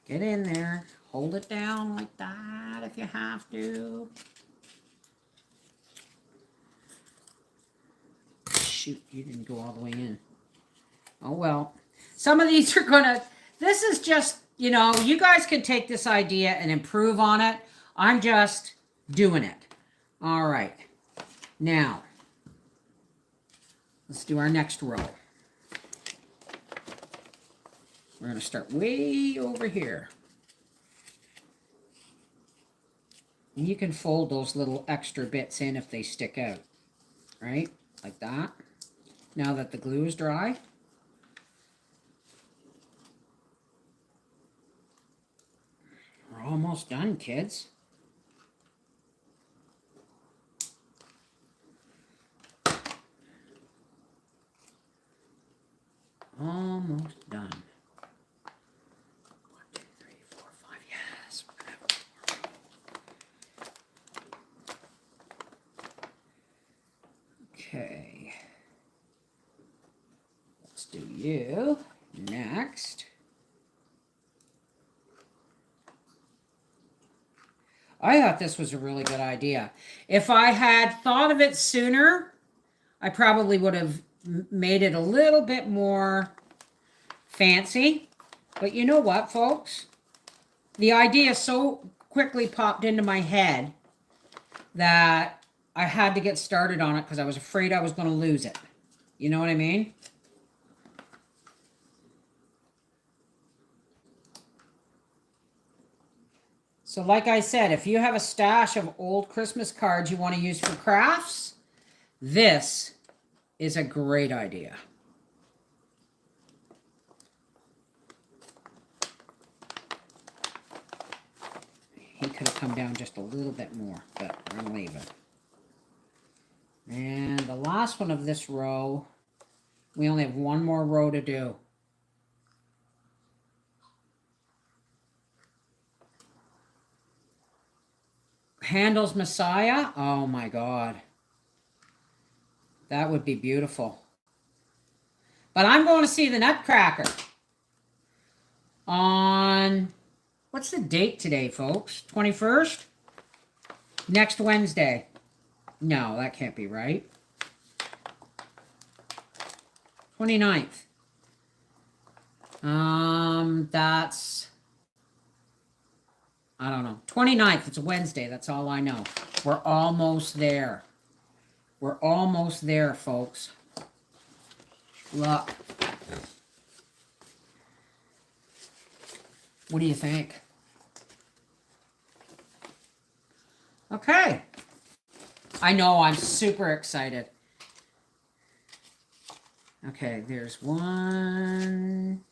Get in there. Hold it down like that if you have to. Shoot, you didn't go all the way in. Oh, well. Some of these are gonna, this is just, you guys can take this idea and improve on it. I'm just doing it. All right. Now, let's do our next row. We're going to start way over here. And you can fold those little extra bits in if they stick out. Right? Like that. Now that the glue is dry. We're almost done, kids. Almost done. 1, 2, 3, 4, 5. Yes. We're gonna have more. Okay. Let's do you next. I thought this was a really good idea. If I had thought of it sooner, I probably would have made it a little bit more fancy. But you know what, folks? The idea so quickly popped into my head that I had to get started on it because I was afraid I was going to lose it. You know what I mean? So like I said, if you have a stash of old Christmas cards you want to use for crafts, this is a great idea. He could have come down just a little bit more, but we're going to leave it. And the last one of this row, we only have one more row to do. Handel's Messiah. Oh my God. That would be beautiful. But I'm going to see the Nutcracker on, what's the date today, folks? 21st? Next Wednesday. No, that can't be right. 29th. That's, I don't know. 29th, it's a Wednesday. That's all I know. We're almost there. We're almost there, folks. Look. What do you think? Okay. I know, I'm super excited. Okay, there's 1,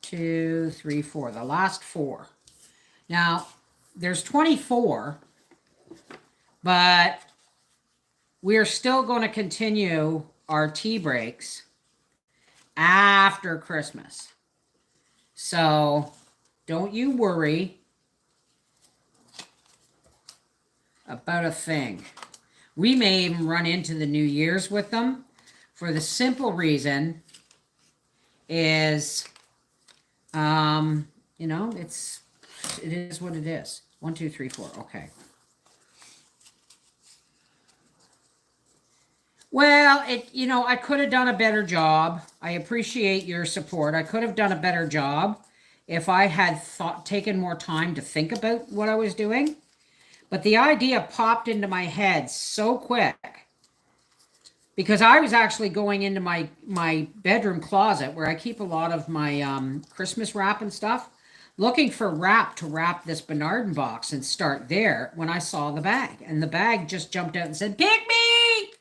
2, 3, 4. The last 4. Now, there's 24, but we are still going to continue our tea breaks after Christmas. So, don't you worry about a thing. We may even run into the New Year's with them for the simple reason is, you know, it is what it is. 1, 2, 3, 4. Okay. Well, I could have done a better job. I appreciate your support. I could have done a better job if I had taken more time to think about what I was doing. But the idea popped into my head so quick because I was actually going into my bedroom closet where I keep a lot of my Christmas wrap and stuff, looking for wrap to wrap this Bernardin box and start there when I saw the bag. And the bag just jumped out and said, "Pick me!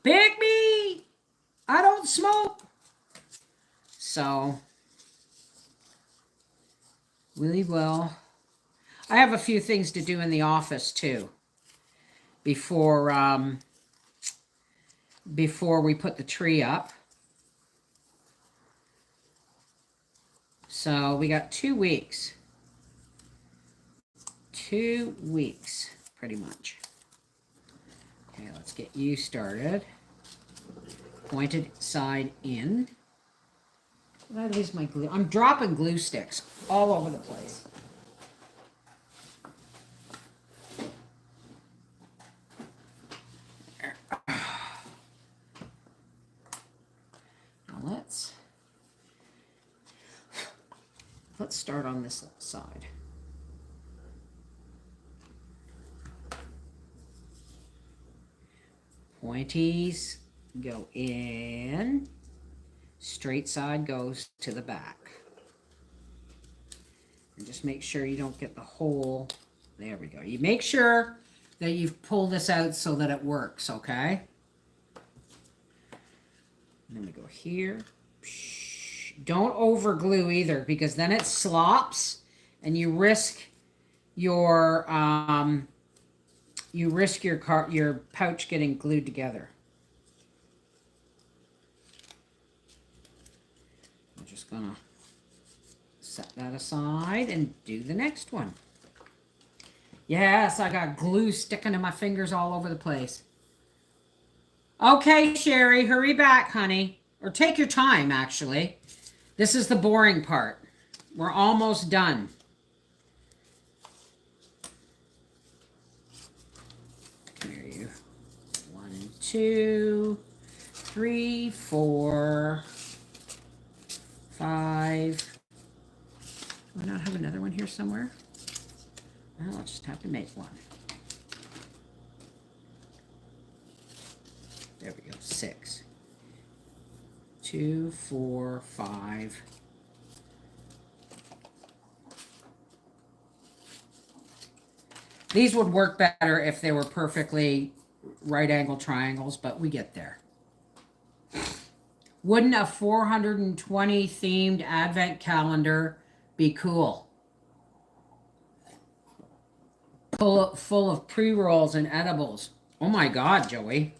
Pick me! I don't smoke." So, really well. I have a few things to do in the office too before we put the tree up. So we got 2 weeks. 2 weeks, pretty much. Okay, let's get you started. Pointed side in. That is my glue. I'm dropping glue sticks all over the place. Now let's start on this side. Pointies go in. Straight side goes to the back. And just make sure you don't get the hole. There we go. You make sure that you've pulled this out so that it works, okay? And then we go here. Don't over glue either because then it slops and you risk your your pouch getting glued together. I'm just gonna set that aside and do the next one. Yes, I got glue sticking to my fingers all over the place. Okay, Sherry, hurry back, honey. Or take your time, actually. This is the boring part. We're almost done. Come here, you. 1, 2, 3, 4, 5. Do I not have another one here somewhere? Well, I'll just have to make one. There we go. 6. 2, 4, 5. These would work better if they were perfectly right angle triangles, but we get there. Wouldn't a 420 themed advent calendar be cool? Full of pre-rolls and edibles. Oh my God, Joey.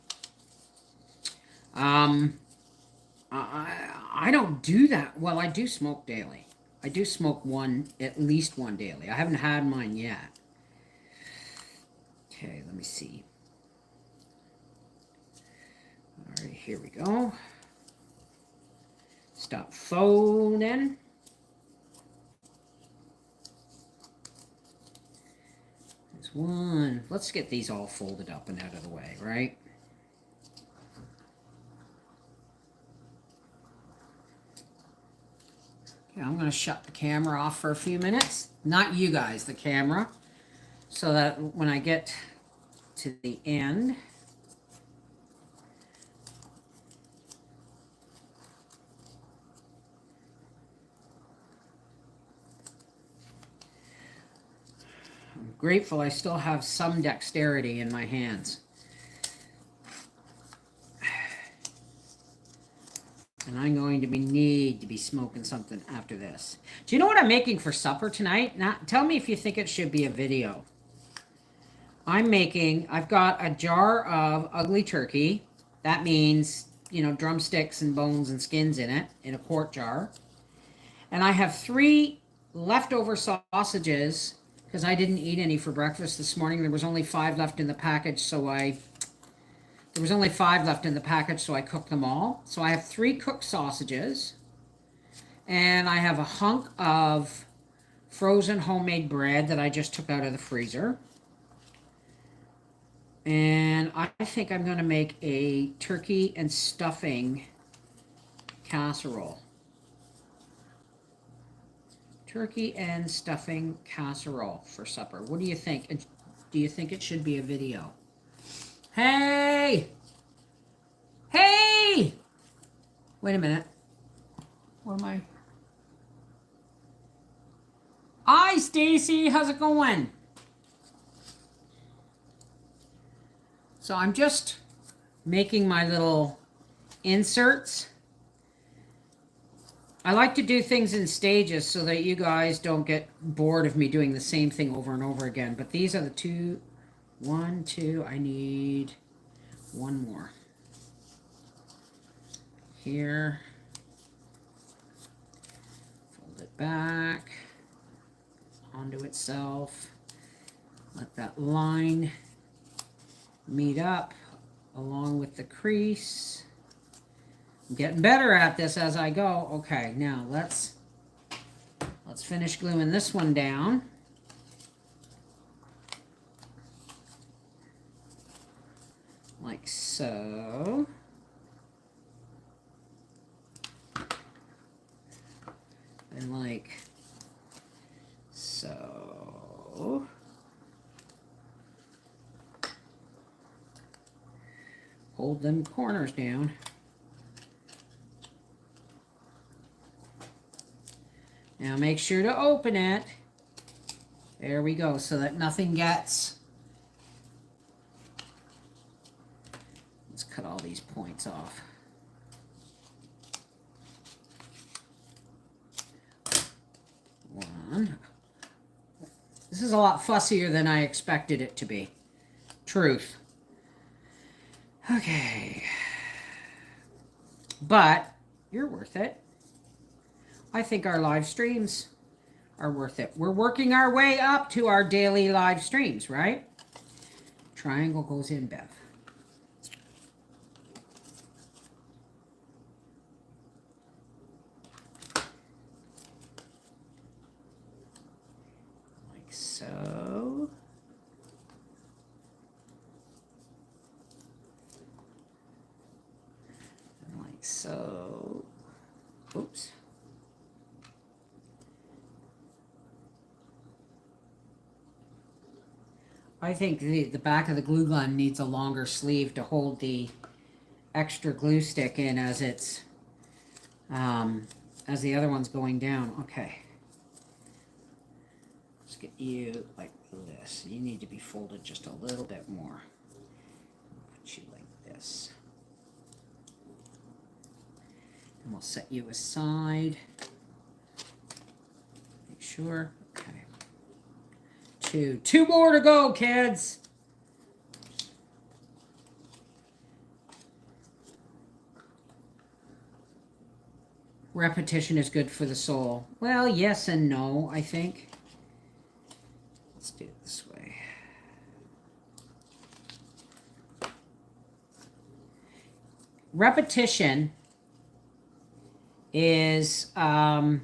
I don't do that. Well, I do smoke daily. I do smoke at least one daily. I haven't had mine yet. Okay, let me see. All right, here we go. Stop phoning. There's one. Let's get these all folded up and out of the way, right? Okay, I'm going to shut the camera off for a few minutes. Not you guys, the camera. So that when I get to the end, grateful I still have some dexterity in my hands. And I'm going to need to be smoking something after this. Do you know what I'm making for supper tonight? Tell me if you think it should be a video. I've got a jar of ugly turkey. That means, drumsticks and bones and skins in it, in a quart jar. And I have 3 leftover sausages, because I didn't eat any for breakfast this morning. There was only 5 left in the package, so I cooked them all. So I have 3 cooked sausages. And I have a hunk of frozen homemade bread that I just took out of the freezer. And I think I'm going to make a turkey and stuffing casserole. Turkey and stuffing casserole for supper. What do you think? Do you think it should be a video? Hey! Hey! Wait a minute. What am I? Hi, Stacy. How's it going? So I'm just making my little inserts. I like to do things in stages so that you guys don't get bored of me doing the same thing over and over again. But these are the 2, 1, 2. I need 1 more. Here. Fold it back onto itself. Let that line meet up along with the crease. I'm getting better at this as I go. Okay, now let's finish gluing this one down. Like so. And like so. Hold them corners down. Now make sure to open it. There we go, so that nothing gets. Let's cut all these points off. One. This is a lot fussier than I expected it to be. Truth. Okay. But you're worth it. I think our live streams are worth it. We're working our way up to our daily live streams, right? Triangle goes in, Bev. Like so. And like so. Oops. I think the back of the glue gun needs a longer sleeve to hold the extra glue stick in as it's as the other one's going down. Okay. Let's get you like this. You need to be folded just a little bit more. Put you like this. And we'll set you aside. Make sure. Okay. 2 more to go, kids. Repetition is good for the soul. Well, yes and no, I think. Let's do it this way. Repetition is, my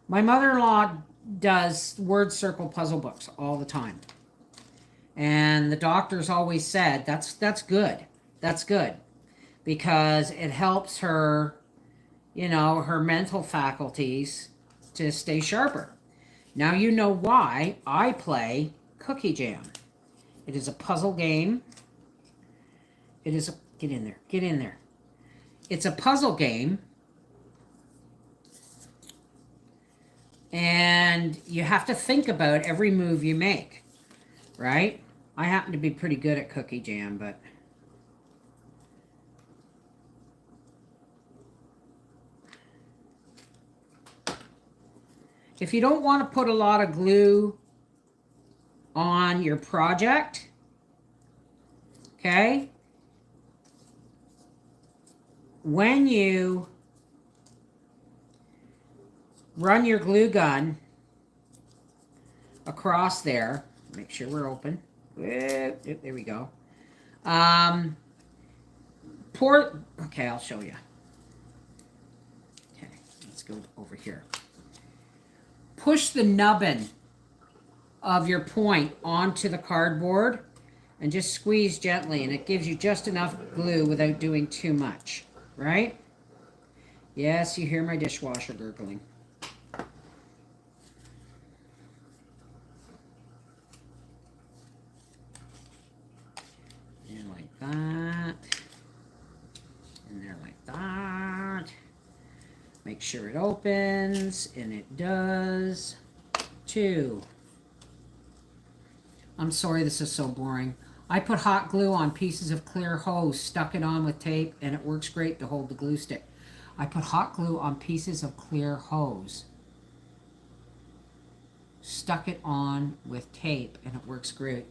mother-in-law does word circle puzzle books all the time. And the doctors always said, that's good. That's good. Because it helps her, her mental faculties to stay sharper. Now you know why I play Cookie Jam. It is a puzzle game. It is a, get in there. It's a puzzle game. And you have to think about every move you make, right? I happen to be pretty good at cookie jam, but if you don't want to put a lot of glue on your project, okay, when you run your glue gun across there, make sure we're open. There we go. Okay, I'll show you. Okay, let's go over here. Push the nubbin of your point onto the cardboard and just squeeze gently, and it gives you just enough glue without doing too much, right? Yes, you hear my dishwasher gurgling. And like that. And there like that. Make sure it opens, and it does. 2. I'm sorry this is so boring. I put hot glue on pieces of clear hose, stuck it on with tape, and it works great to hold the glue stick. I put hot glue on pieces of clear hose, stuck it on with tape, and it works great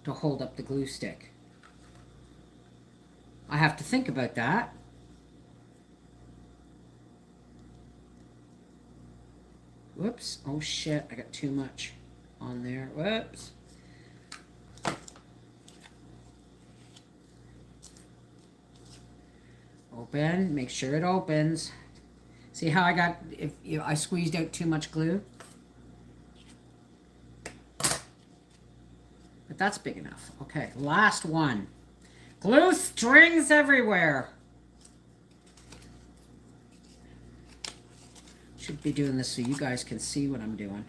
to hold up the glue stick. I have to think about that. Whoops. Oh shit, I got too much on there. Whoops. Open, make sure it opens. See how I got, if I squeezed out too much glue? But that's big enough. Okay, last one. Glue strings everywhere. Should be doing this so you guys can see what I'm doing.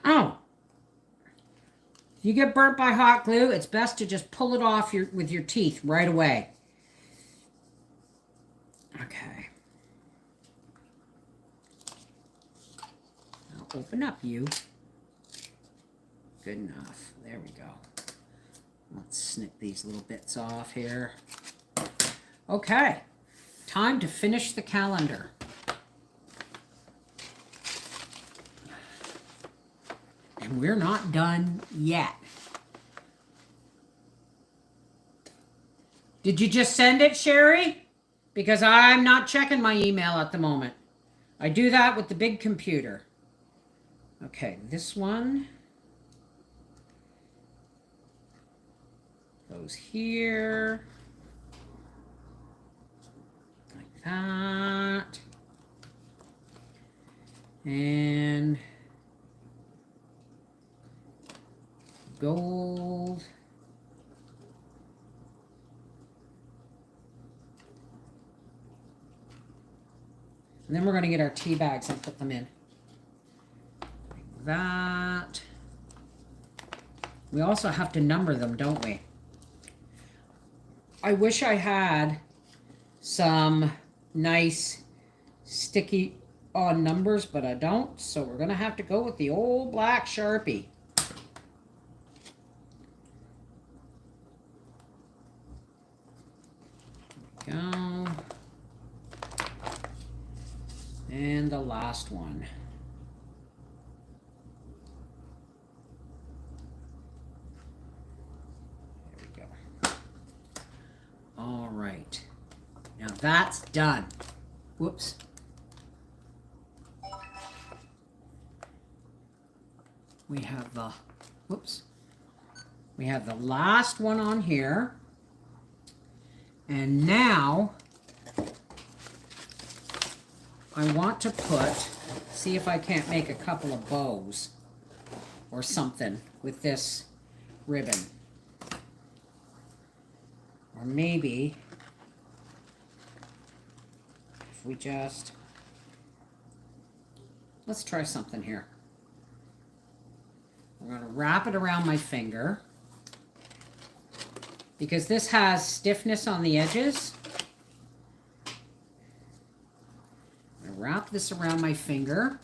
Oh, you get burnt by hot glue, it's best to just pull it off with your teeth right away. Okay. Now open up, you. Good enough. There we go. Let's snip these little bits off here. Okay. Time to finish the calendar. And we're not done yet. Did you just send it, Sherry? Because I'm not checking my email at the moment. I do that with the big computer. Okay, this one goes here. Like that. And gold. And then we're going to get our tea bags and put them in. Like that. We also have to number them, don't we? I wish I had some nice sticky on numbers, but I don't. So we're going to have to go with the old black Sharpie. Go. And the last one. There we go. All right. Now that's done. Whoops. We have the, whoops. We have the last one on here. And now I want to put, see if I can't make a couple of bows or something with this ribbon. Or maybe if we just, let's try something here. I'm going to wrap it around my finger because this has stiffness on the edges. I'm going to wrap this around my finger.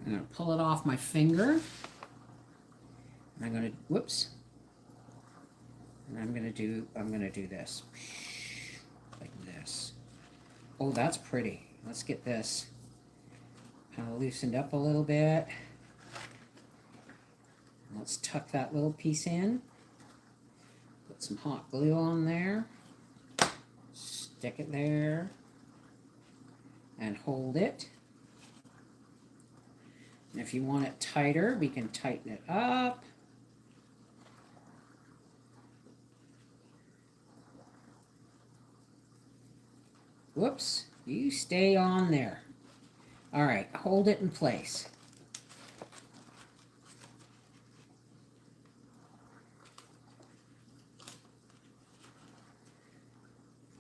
I'm going to pull it off my finger. And I'm going to, whoops. And I'm going to do this. Like this. Oh, that's pretty. Let's get this kind of loosened up a little bit. Let's tuck that little piece in. Put some hot glue on there. Stick it there. And hold it. And if you want it tighter, we can tighten it up. Whoops, you stay on there. All right, hold it in place.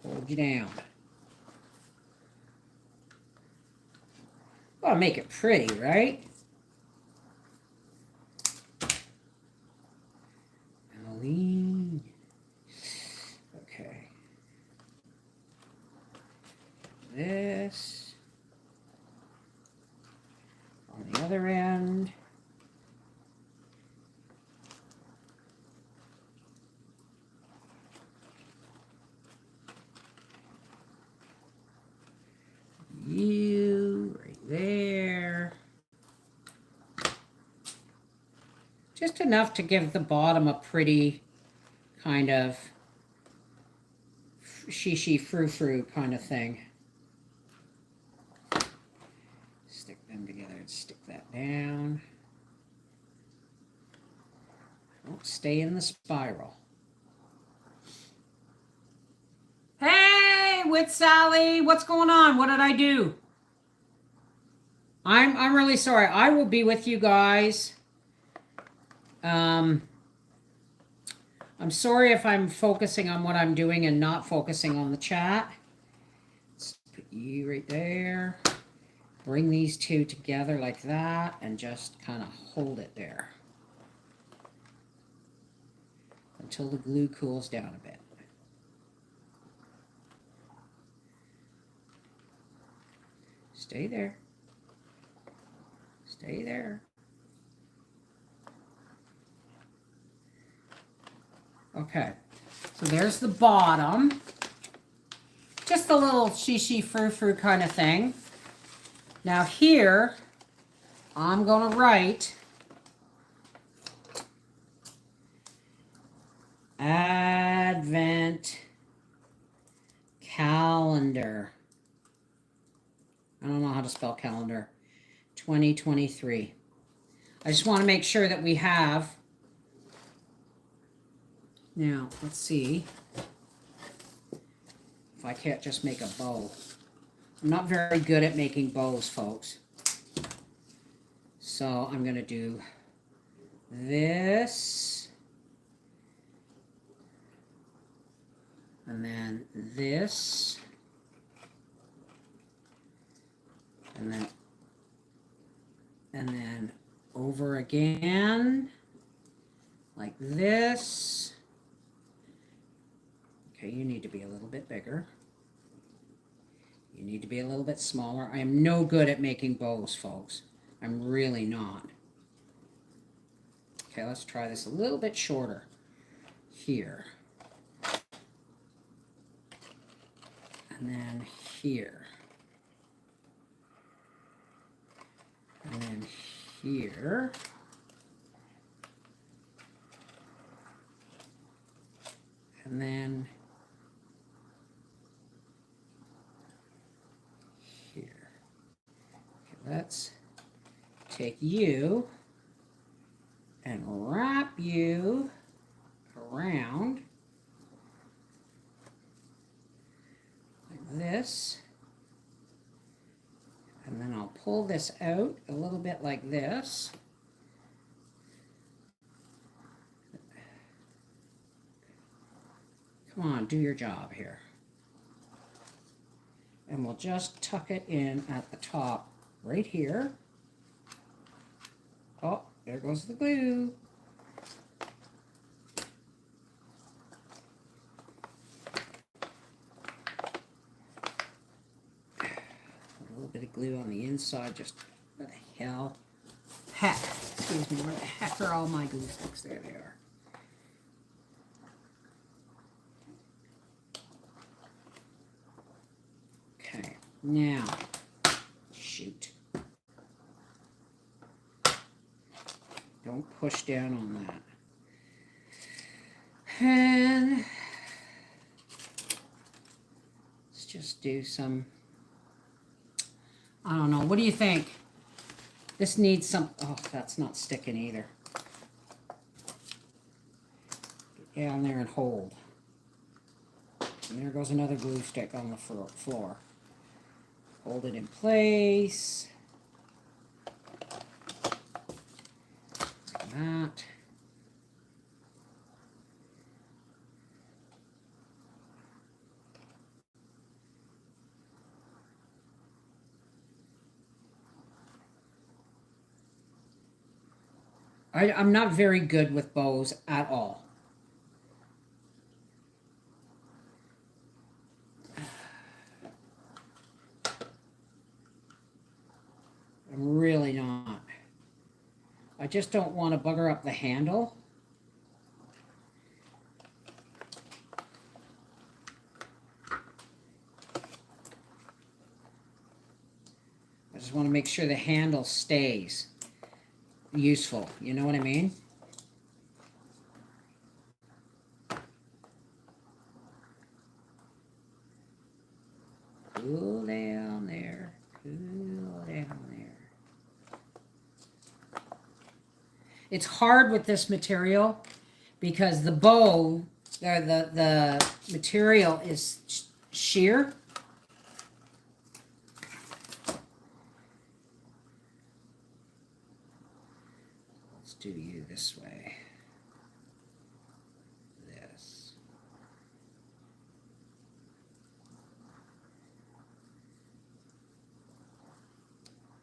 Hold you down. Gotta make it pretty, right? Lean. Okay. This. On the other end. You right there. Just enough to give the bottom a pretty kind of shishi frou-frou kind of thing. Stick them together and stick that down. Don't stay in the spiral. Hey, with Sally, what's going on? What did I do? I'm really sorry. I will be with you guys. I'm sorry if I'm focusing on what I'm doing and not focusing on the chat. Let's put you right there. Bring these two together like that and just kind of hold it there until the glue cools down a bit. Stay there. Stay there. Okay, so there's the bottom. Just a little shishi frou-frou kind of thing. Now here, I'm going to write Advent Calendar. I don't know how to spell calendar. 2023. I just want to make sure that we have. Now, let's see if I can't just make a bow. I'm not very good at making bows, folks. So I'm going to do this. And then this. And then over again. Like this. Okay, you need to be a little bit bigger. You need to be a little bit smaller. I am no good at making bows, folks. I'm really not. Okay, let's try this a little bit shorter here. And then here. And then here. And then here. Okay, let's take you and wrap you around like this. And then I'll pull this out a little bit like this. Come on, do your job here. And we'll just tuck it in at the top right here. Oh, there goes the glue. A little bit of glue on the inside, just where the hell? Heck, excuse me, where the heck are all my glue sticks? There they are. Okay, now, shoot. Don't push down on that. And let's just do some, I don't know, what do you think? This needs some, oh, that's not sticking either. Get down there and hold. And there goes another glue stick on the floor. Hold it in place. Like that. I'm not very good with bows at all. I'm really not. I just don't want to bugger up the handle. I just want to make sure the handle stays useful. You know what I mean? Cool down there. Cool down there. It's hard with this material because the bow, or the material is sheer. Let's do you this way. This.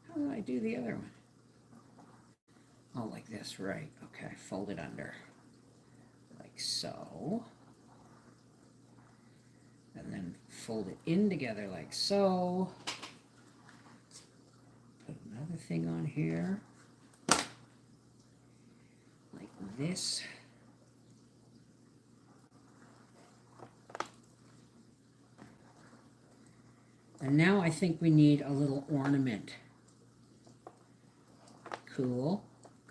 How do I do the other one? Oh, like this, right. Okay, fold it under. Like so. And then fold it in together like so. Put another thing on here. Like this. And now I think we need a little ornament. Cool.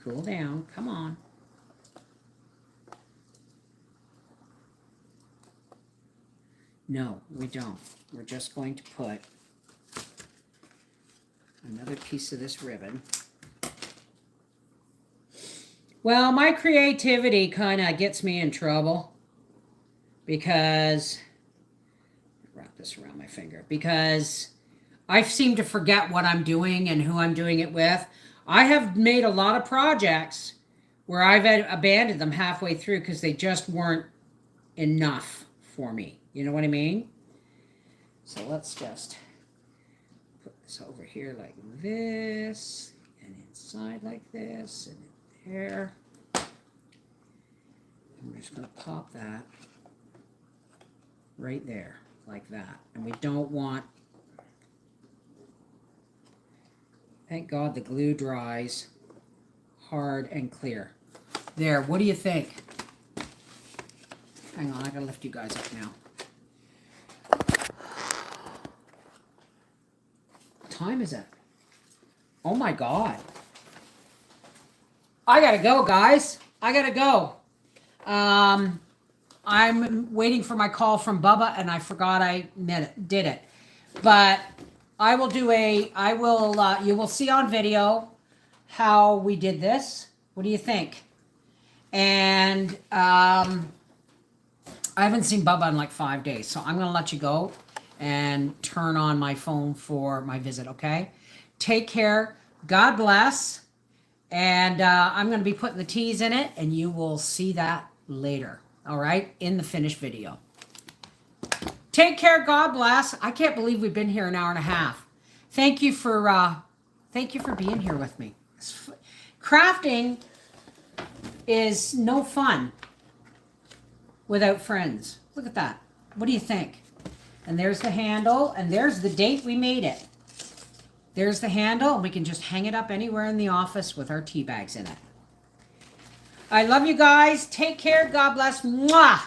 Cool down. Come on. No, we don't. We're just going to put another piece of this ribbon. Well, my creativity kind of gets me in trouble because, wrap this around my finger, because I seem to forget what I'm doing and who I'm doing it with. I have made a lot of projects where I've abandoned them halfway through because they just weren't enough for me. You know what I mean? So let's just put this over here like this, and inside like this, and there. And we're just going to pop that right there, like that. And we don't want, thank God the glue dries hard and clear. There, what do you think? Hang on, I gotta lift you guys up now. What time is it? Oh my God. I gotta go, guys. I gotta go. I'm waiting for my call from Bubba, and I forgot I did it. But I will do you will see on video how we did this. What do you think? And I haven't seen Bubba in like 5 days, so I'm going to let you go and turn on my phone for my visit, okay? Take care. God bless. And I'm going to be putting the teas in it, and you will see that later. All right, in the finished video. Take care. God bless. I can't believe we've been here an hour and a half. Thank you for being here with me. Crafting is no fun without friends. Look at that. What do you think? And there's the handle, and there's the date we made it. There's the handle, and we can just hang it up anywhere in the office with our tea bags in it. I love you guys. Take care. God bless. Mwah!